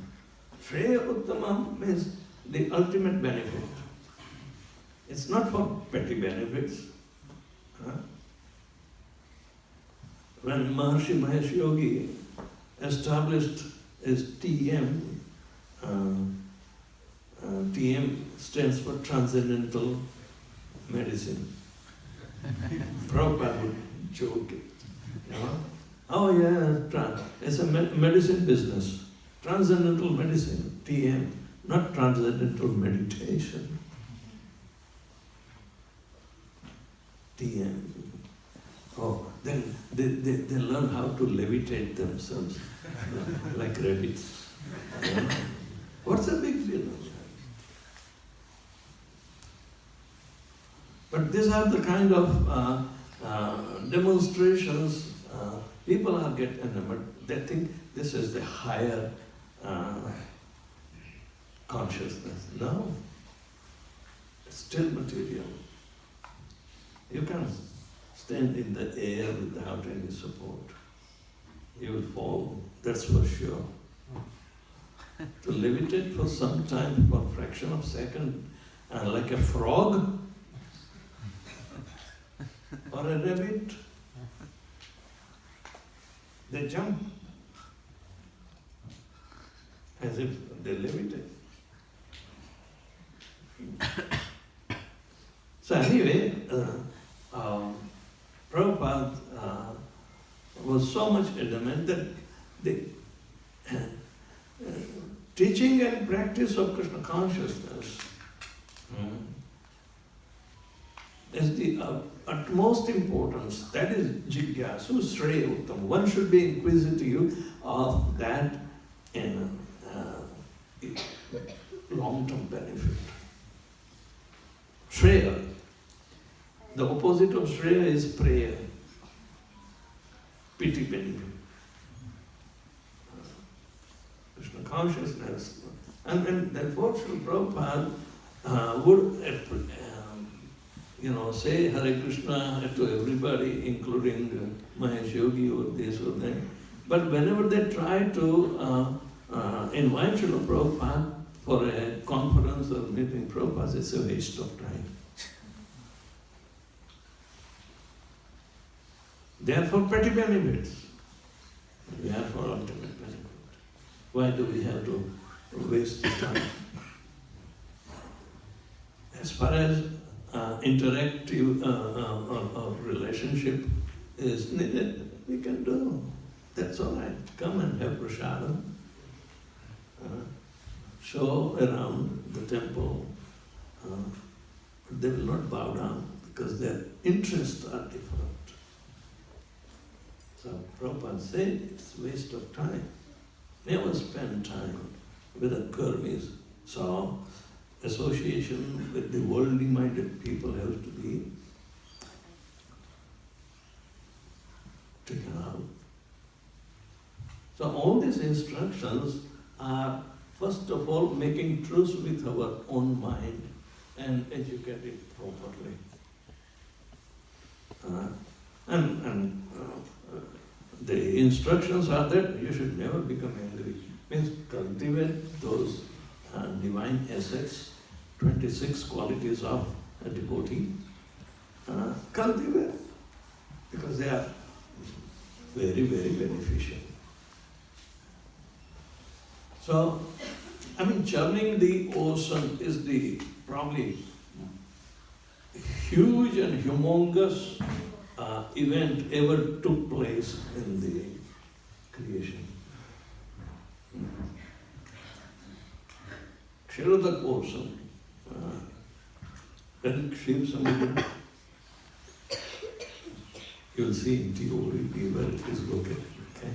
Shreya uttamam means the ultimate benefit. It's not for petty benefits. When Maharishi Mahesh Yogi established his TM, TM stands for Transcendental Medicine. Prabhupada would joke it. Oh yeah, it's a medicine business. Transcendental medicine, TM, not transcendental meditation. TM. Oh, then they learn how to levitate themselves like rabbits. What's the big deal? But these are the kind of demonstrations people are getting enamored. They think this is the higher consciousness. No, it's still material. You can't stand in the air without any support. You will fall, that's for sure. To levitate for some time, for a fraction of a second, like a frog or a rabbit, they jump as if they levitate. So anyway, Prabhupada was so much adamant that the teaching and practice of Krishna consciousness is the utmost importance. That is jigyasu, shreya uttam. One should be inquisitive of that in long-term benefit. Shreya. The opposite of shreya is prayer. Pity benefit. Krishna consciousness. And therefore Srila Prabhupada would say Hare Krishna to everybody, including Mahesh Yogi or this or that. But whenever they try to invite Srila Prabhupada for a conference or meeting Prabhupada, it's a waste of time. They are for petty benefits. We are for ultimate benefit. Why do we have to waste the time? As far as interactive relationship is needed, we can do. That's all right. Come and have prasadam. Show around the temple. They will not bow down because their interests are different. So Prabhupada said it's a waste of time. Never spend time with the karmis. So association with the worldly minded people has to be taken out. So all these instructions are first of all making truce with our own mind and educate it properly. The instructions are that you should never become angry. Means cultivate those divine assets, 26 qualities of a devotee. Cultivate, because they are very, very beneficial. So, churning the ocean is the probably huge and humongous event ever took place in the creation. Kshirodak ocean, when Shiv Samudra, you will see in TOVP where it is located. Okay?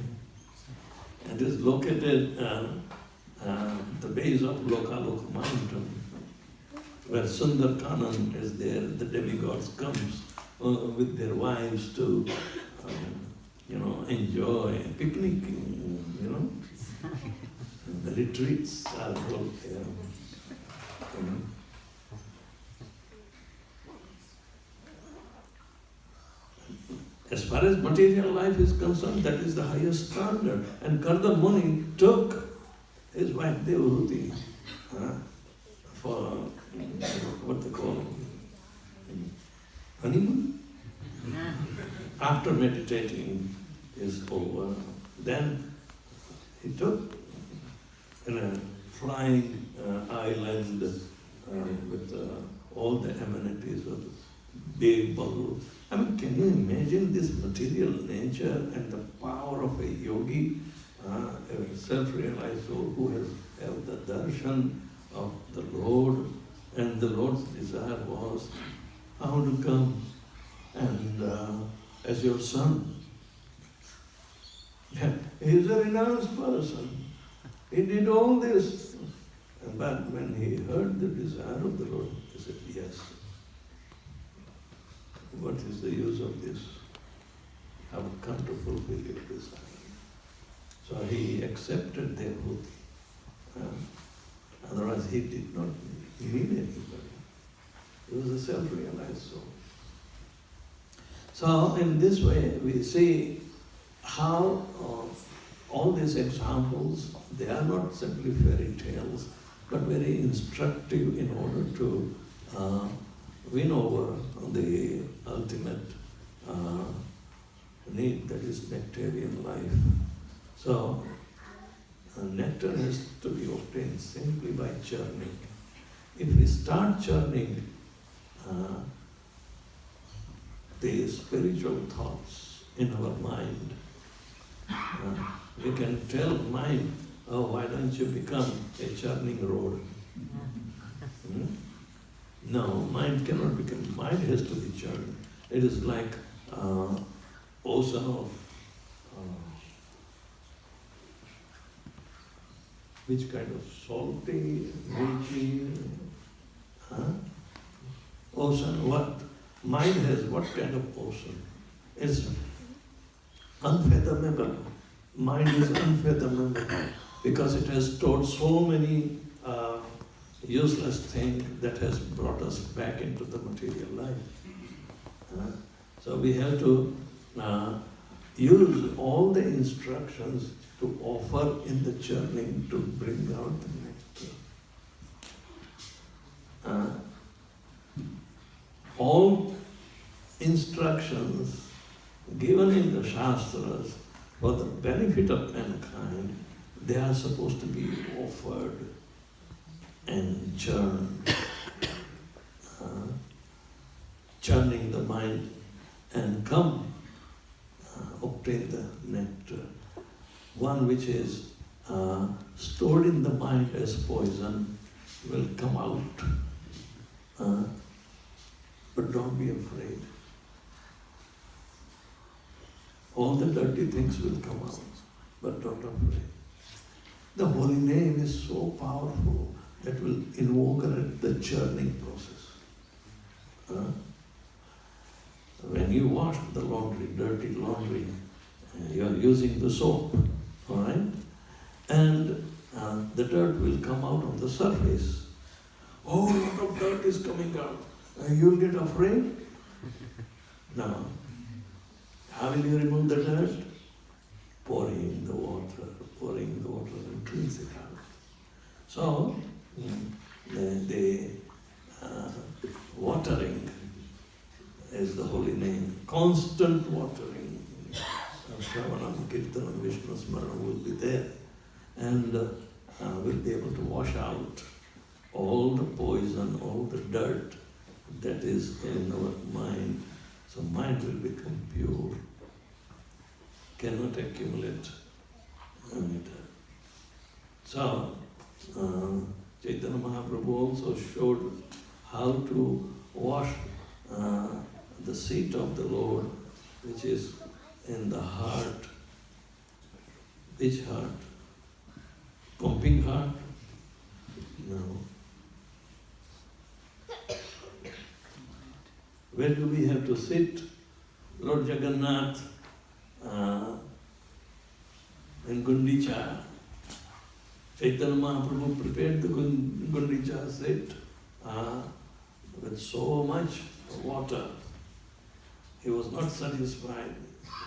It is located at the base of Lokaloka mountain, where Sundar Kanan is there. The demigods comes with their wives to, enjoy picnicking, The retreats are held there. As far as material life is concerned, that is the highest standard. And Karda Muni took his wife Devahuti for what they call honeymoon. After meditating is over, then he took in a flying island with all the amenities of big bungalow. Can you imagine this material nature and the power of a yogi, a self-realized soul who has the darshan of the Lord, and the Lord's desire was how to come and as your son. He is a renounced person. He did all this. But when he heard the desire of the Lord, he said, yes. What is the use of this? I have come to fulfill your desire. So he accepted their bhuti. Otherwise he did not need anybody. He was a self-realized soul. So in this way we see how all these examples, they are not simply fairy tales, but very instructive in order to win over the ultimate need, that is nectarian life. So nectar has to be obtained simply by churning. If we start churning the spiritual thoughts in our mind, we can tell mind, oh, why don't you become a churning road? No, mind cannot become, mind has to be churned. It is like ocean of, which kind of salty, milky, ocean, what? Mind has what kind of ocean? It's unfathomable. Mind is unfathomable because it has stored so many useless things that has brought us back into the material life. So we have to use all the instructions to offer in the churning to bring out the nectar. All instructions given in the Shastras for the benefit of mankind, they are supposed to be offered and churned, churning the mind and come obtain the nectar. One which is stored in the mind as poison will come out. But don't be afraid. All the dirty things will come out, but don't be afraid. The holy name is so powerful that will invigorate the churning process. When you wash the laundry, dirty laundry, you are using the soap, all right? And the dirt will come out on the surface. Oh, a lot of dirt is coming out. You'll get afraid? No. How will you remove the dirt? Pouring the water and rinse it out. So, the watering is the holy name. Constant watering. Shravanam, Kirtanam, Vishnu Smaranam will be there. And we'll be able to wash out all the poison, all the dirt that is in our mind. So mind will become pure, cannot accumulate matter. So, Chaitanya Mahaprabhu also showed how to wash the seat of the Lord, which is in the heart. Which heart? Pumping heart? No. Where do we have to sit? Lord Jagannath in Gundicha. Chaitanya Mahaprabhu prepared the Gundicha seat with so much water. He was not satisfied.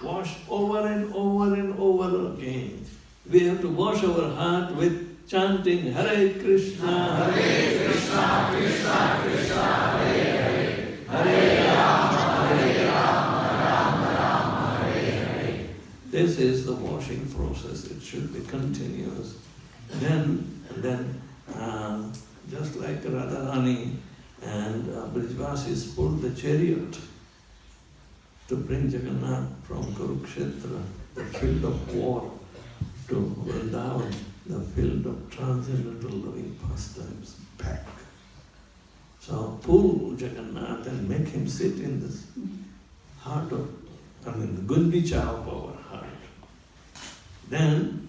Wash over and over and over again. We have to wash our heart with chanting Hare Krishna, Hare Krishna, Krishna Krishna, Hare Hare, Hare Rama, Rama Rama, Hare Hare. This is the washing process. It should be continuous. Then, just like Radharani and Brijvasis pulled the chariot to bring Jagannath from Kurukshetra, the field of war, to Vrindavan, the field of transcendental loving pastimes, back. So pull Jagannath and make him sit in this heart of, the Gundicha of our heart. Then,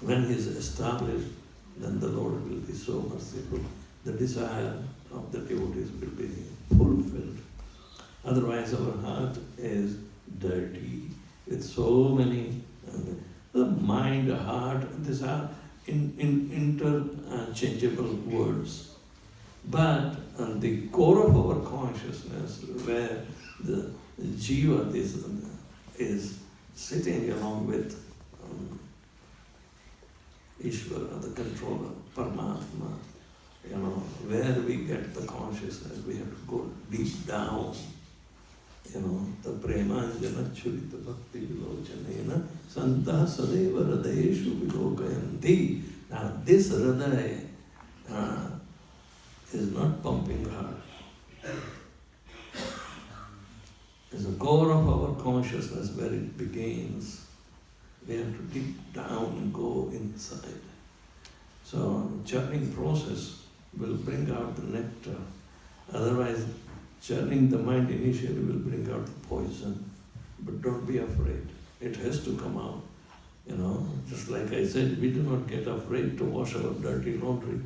when he is established, then the Lord will be so merciful. The desire of the devotees will be fulfilled. Otherwise, our heart is dirty with so many. The mind, heart, these are interchangeable words. But the core of our consciousness, where the jiva is sitting along with Ishvara, the controller, Paramatma, where we get the consciousness, we have to go deep down. The premanjana churita bhakti vilochanena santa sadeva radayeshu vilokayanti. Now this radaya is not pumping hard. It's the core of our consciousness where it begins. We have to deep down and go inside. So churning process will bring out the nectar. Otherwise, churning the mind initially will bring out the poison. But don't be afraid. It has to come out. Just like I said, we do not get afraid to wash our dirty laundry.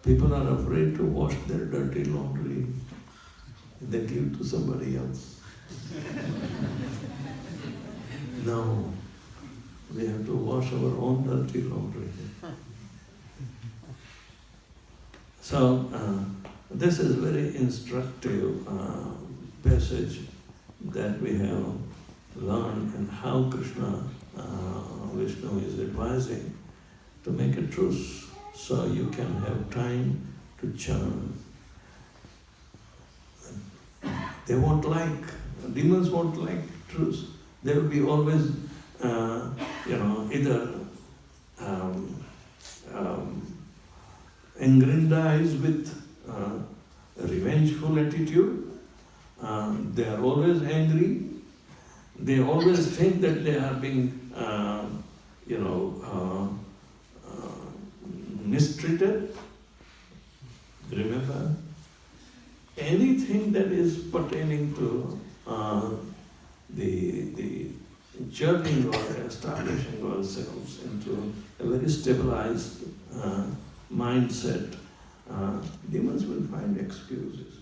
People are afraid to wash their dirty laundry. They give to somebody else. No, we have to wash our own dirty laundry. So this is very instructive passage that we have learned, and how Krishna, Vishnu is advising to make a truce so you can have time to churn. They won't like, demons won't like truce. They will be always, either aggrandized with a revengeful attitude. They are always angry. They always think that they are being, mistreated. Remember? Anything that is pertaining to the journey or establishing ourselves into a very stabilized mindset, demons will find excuses.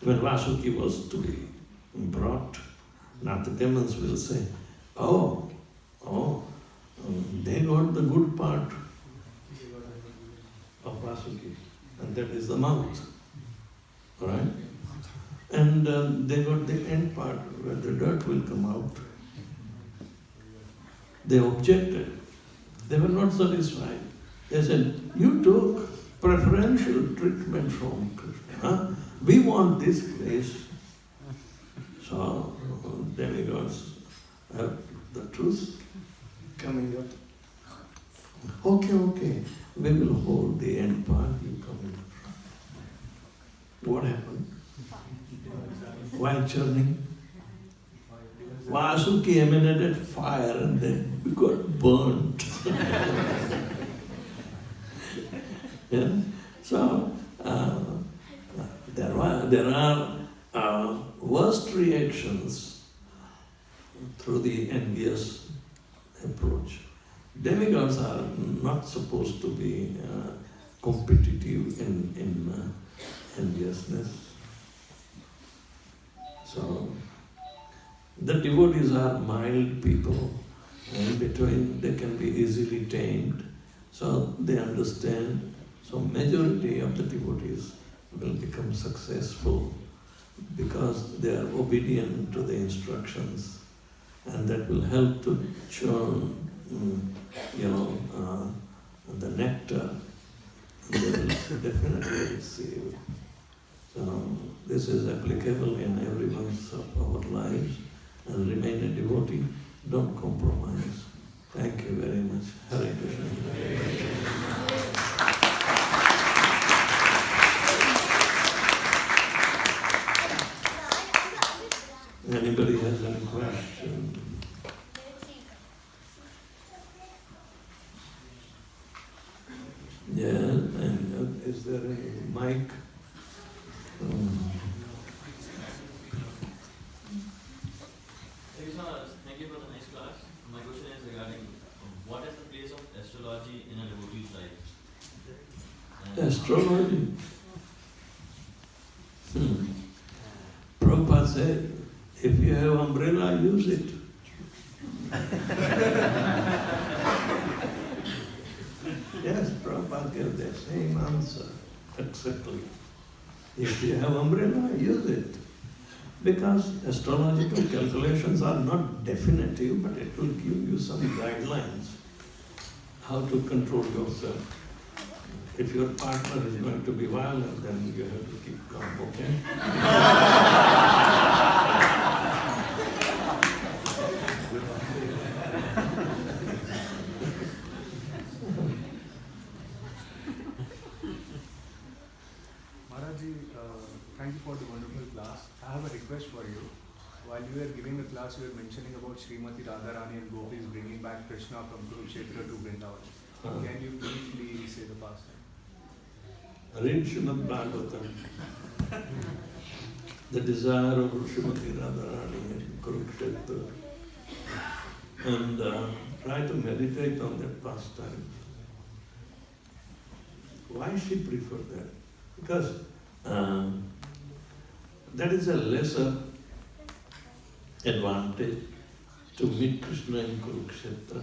When Vasuki was to be brought, now the demons will say, they got the good part of Vasuki, and that is the mouth, right? And they got the end part where the dirt will come out. They objected. They were not satisfied. They said, you took preferential treatment from Krishna. Huh? We want this place. So demigods have the truth coming out. Okay, we will hold the end part, you come in the front. What happened? While churning, Vasuki emanated fire and then we got burnt. Yeah? So, there are worst reactions through the envious approach. Demigods are not supposed to be competitive in enviousness. So, the devotees are mild people, and between they can be easily tamed, so they understand. So majority of the devotees will become successful because they are obedient to the instructions, and that will help to churn, the nectar. They will definitely receive. So this is applicable in every one of our lives, and remain a devotee. Don't compromise. Thank you very much. Hare Krishna. Anybody has any question? Yeah, and is there a mic? Thank you for the nice class. My question is regarding what is the place of astrology in a devotee's life? Astrology? Prabhupada said, if you have umbrella, use it. Yes, Prabhupada gave the same answer, exactly. If you have umbrella, use it. Because astrological calculations are not definitive, but it will give you some guidelines how to control yourself. If your partner is going to be violent, then you have to keep calm, okay? Thank you for the wonderful class. I have a request for you. While you were giving the class, you were mentioning about Srimati Radharani and Gopis bringing back Krishna from Kurukshetra to Vrindavan. Can you briefly say the pastime? Read Srimad Bhagavatam. The desire of Srimati Radharani in Kurukshetra. And try to meditate on that pastime. Why she preferred that? Because that is a lesser advantage to meet Krishna in Kurukshetra.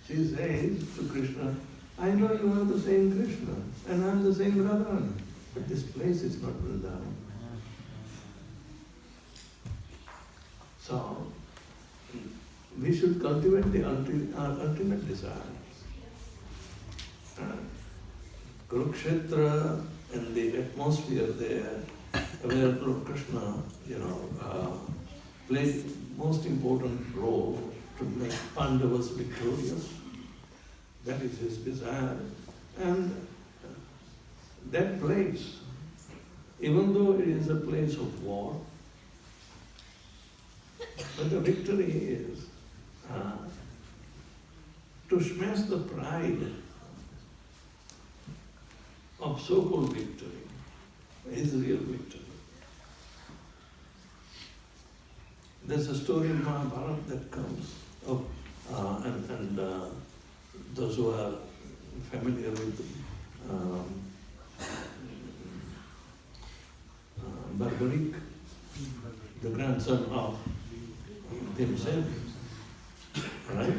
She says to Krishna, I know you are the same Krishna, and I am the same Radharani, but this place is not Vrindavan. So, we should cultivate our ultimate desires. Kurukshetra and the atmosphere there, where Lord Krishna, played most important role to make Pandavas victorious. That is his desire. And that place, even though it is a place of war, but the victory is to smash the pride of so-called victory, is real victory. There's a story in Mahabharata that comes of, and those who are familiar with Barbaric, the grandson of himself, right?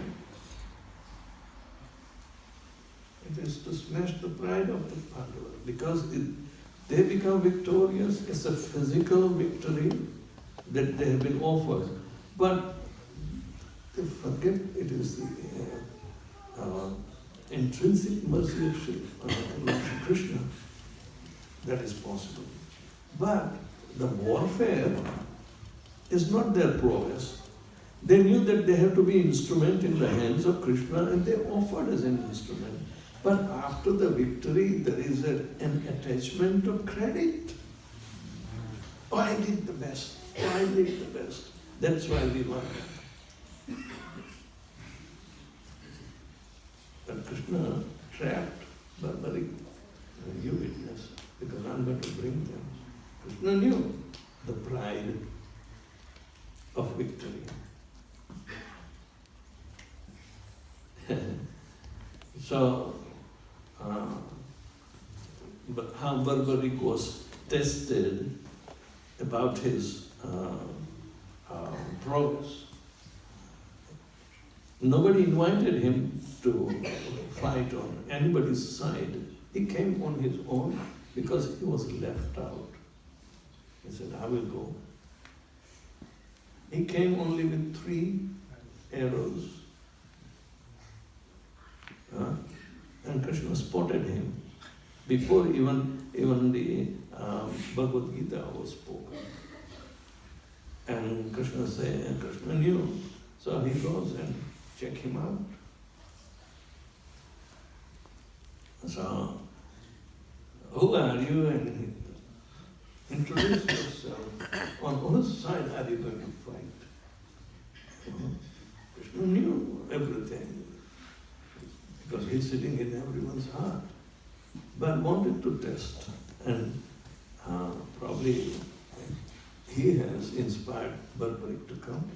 It is to smash the pride of the Pandavas, because they become victorious. It's a physical victory that they have been offered, but they forget it is the intrinsic mercy of Lord Krishna that is possible. But the warfare is not their prowess. They knew that they have to be instrument in the hands of Krishna, and they offered as an instrument. But after the victory, there is an attachment of credit. Oh, I did the best. Oh, I did the best. That's why we won. But Krishna trapped Barbaric. You witness, because I'm going to bring them. Krishna knew the pride of victory. So, but how Barbaric was tested about his progress. Nobody invited him to fight on anybody's side. He came on his own because he was left out. He said, I will go. He came only with 3 arrows. And Krishna spotted him before even the Bhagavad Gita was spoken. And Krishna said, and Krishna knew. So he goes and check him out. So, who are you? And introduce yourself. On whose side are you going to fight? Krishna knew everything, because he's sitting in everyone's heart, but wanted to test, and probably he has inspired Barbaric to come.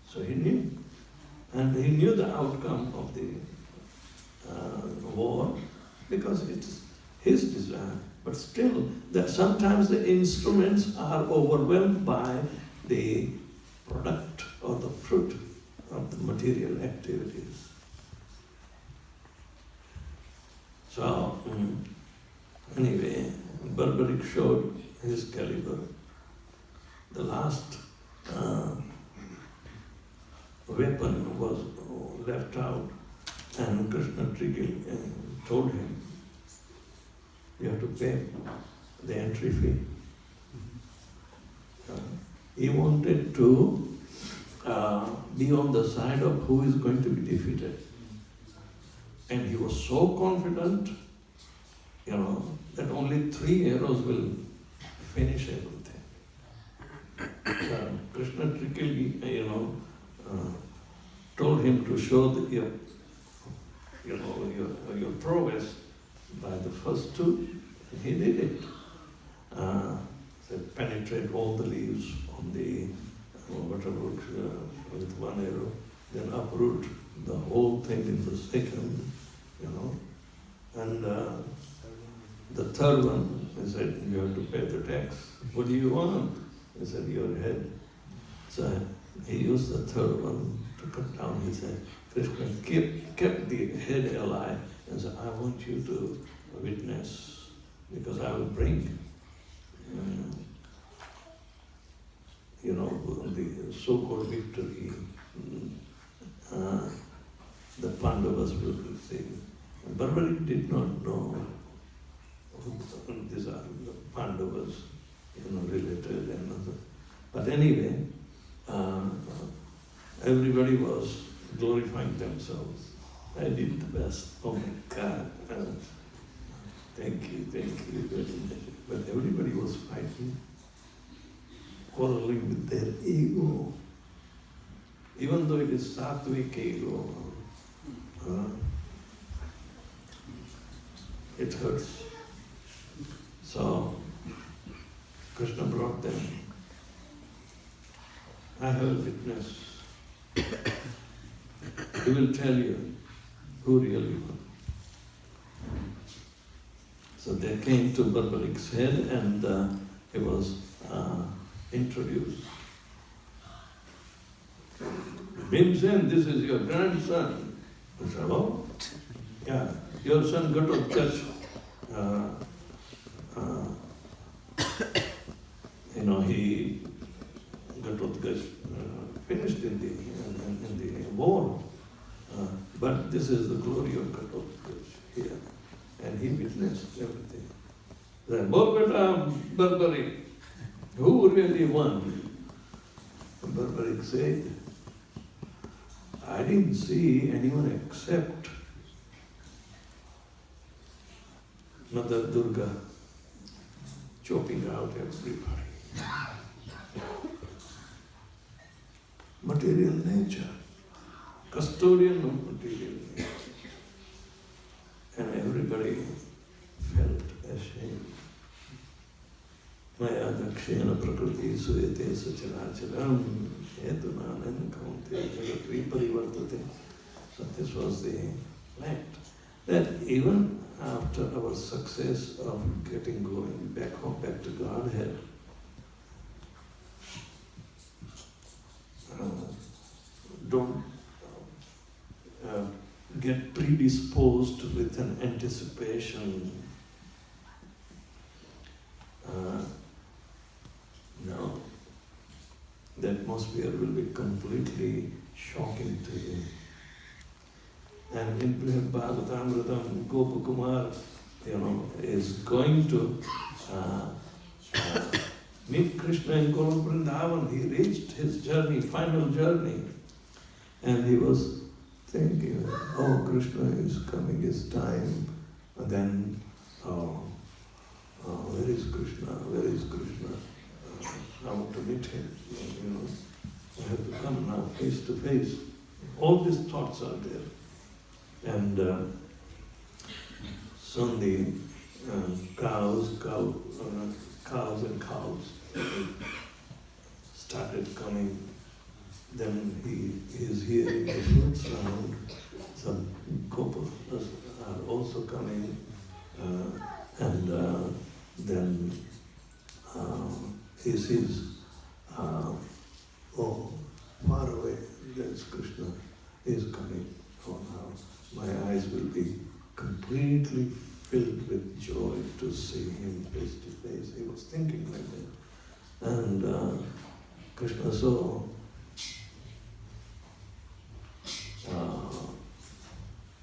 So he knew, and he knew the outcome of the war, because it's his desire. But still, that sometimes the instruments are overwhelmed by the product or the fruit of the material activities. So, anyway, Barbaric showed his caliber. The last weapon was left out, and Krishna told him, you have to pay the entry fee. He wanted to be on the side of who is going to be defeated. And he was so confident, that only 3 arrows will finish everything. Krishna trickily, told him to show your prowess by the first 2, and he did it. Said, penetrate all the leaves on the butterroot with 1 arrow, then uproot the whole thing in the second, and the third one, he said, you have to pay the tax. What do you want? He said, your head. So he used the third one to cut down his head. Krishna kept the head alive and said, I want you to witness, because I will bring, the so-called victory. The Pandavas will receive. Barbaric did not know who these are the Pandavas, related and other. But anyway, everybody was glorifying themselves. I did the best. Oh my God. Thank you very much. But everybody was fighting, quarreling with their ego. Even though it is sattvic ego, it hurts. So, Krishna brought them. I have a witness. He will tell you who really won. So they came to Barbarik's head and he was introduced. Bhimsen, this is your grandson. I said, oh, yeah, your son Gatotkacha. He Gatotkacha finished in the war. But this is the glory of Gatotkacha here. And he witnessed everything. Then, Barbarik, who really won? Barbarik said, I didn't see anyone except Mother Durga chopping out everybody. Material nature, custodian of material nature. And everybody felt ashamed. Maya dakshena prakriti suyate sacharacharam hetunanam kaunte jagatri parivartate. So this was the fact, that even after our success of getting going back home, back to Godhead, don't get predisposed with an anticipation. No, the atmosphere will be completely shocking to you. And in Bhagavatamritam, Gopakumar, is going to meet Krishna in Goloka Vrindavan. He reached his journey, final journey, and he was thinking, oh, Krishna is coming, it's time. And then, where is Krishna? Where is Krishna? I want to meet him. I have to come now face to face. All these thoughts are there. And soon the cows and cows started coming. Then he is hearing the flute sound. Some gopas are also coming, and then he sees, far away, there's Krishna. He is coming. Oh, now my eyes will be completely filled with joy to see him face to face. He was thinking like that. And Krishna saw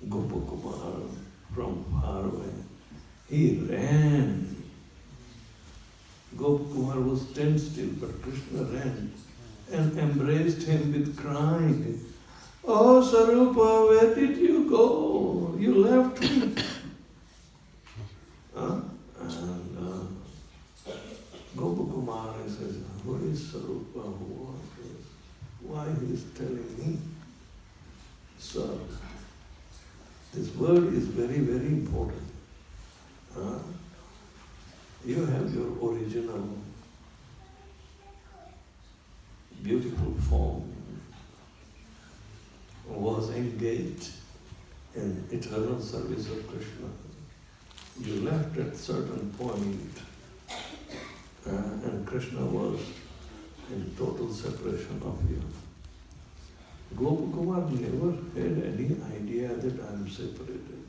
Gopakumar from far away. He ran. Gopakumar was stand still, but Krishna ran and embraced him with crying. Oh, Sarupa, where did you go? You left me. And Gopakumar says, who is Sarupa? Who was this? Why he is telling me? So, this word is very, very important. You have your original beautiful form, was engaged in eternal service of Krishna. You left at certain point, and Krishna was in total separation of you. Gopakumar never had any idea that I am separated.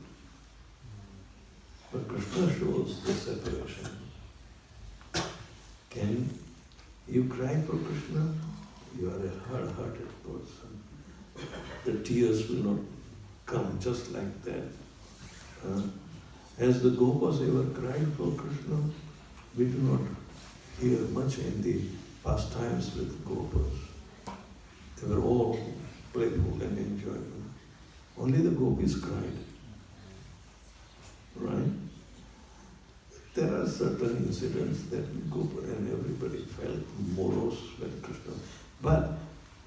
But Krishna shows the separation. Can you cry for Krishna? You are a hard-hearted person. The tears will not come just like that. Has the Gopas ever cried for Krishna? We do not hear much in the pastimes with Gopas. They were all playful and enjoyable. Only the Gopis cried. Right? There are certain incidents that Gopa and everybody felt morose when Krishna. But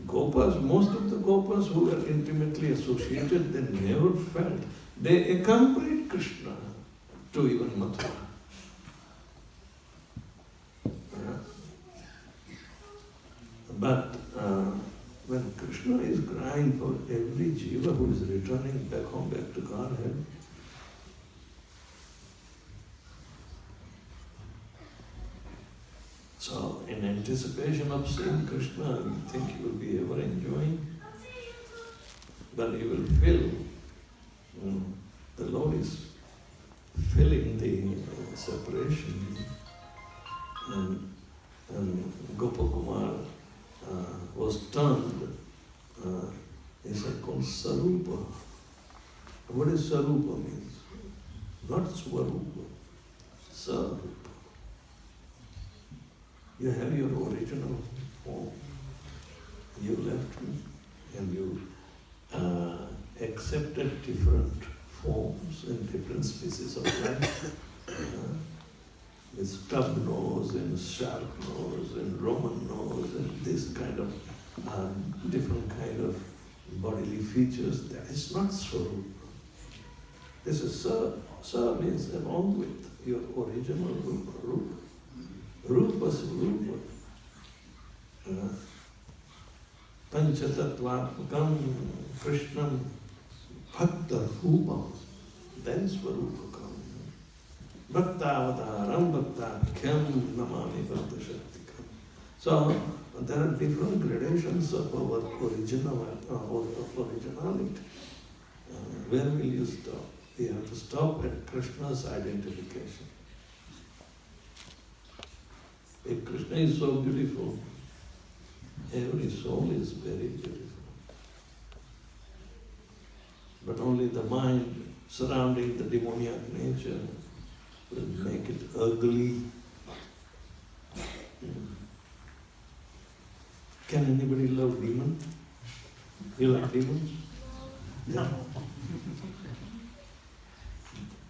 Gopas, most of the Gopas who were intimately associated, they never felt. They accompanied Krishna to even Mathura. But when Krishna is crying for every jiva who is returning back home, back to Godhead, so in anticipation of seeing Krishna, you think you will be ever enjoying, but you will feel the Lord is filling the separation, and Gopakumar was turned, is called Sarupa. What does Sarupa means? Not Swarupa, Sarupa. You have your original form. You left me and you accepted different forms and different species of life. With stub nose and sharp nose and Roman nose and this kind of different kind of bodily features. That is not Swarupa. This is Sa means along with your original Rupa. Rupa Swarupa. Panchatattvatmakam Krishnam Bhakta Rupam. Then Swarupa comes. Bhakta Avataram Bhaktakhyan Namami Bhakta Shaktikam. So there are different gradations of our originality. Where will you stop? We have to stop at Krishna's identification. If Krishna is so beautiful, every soul is very beautiful. But only the mind surrounding the demoniac nature will make it ugly. Can anybody love demons? You like demons? No.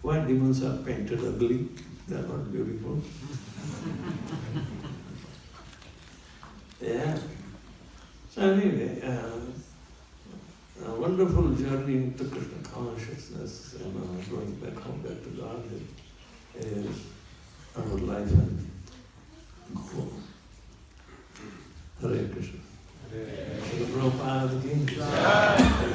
Why demons are painted ugly? They are not beautiful. Yeah. So anyway, a wonderful journey to Krishna consciousness and going back home, back to Godhead is our life and goal. Hare Krishna. Hare Prabhupada ki jai.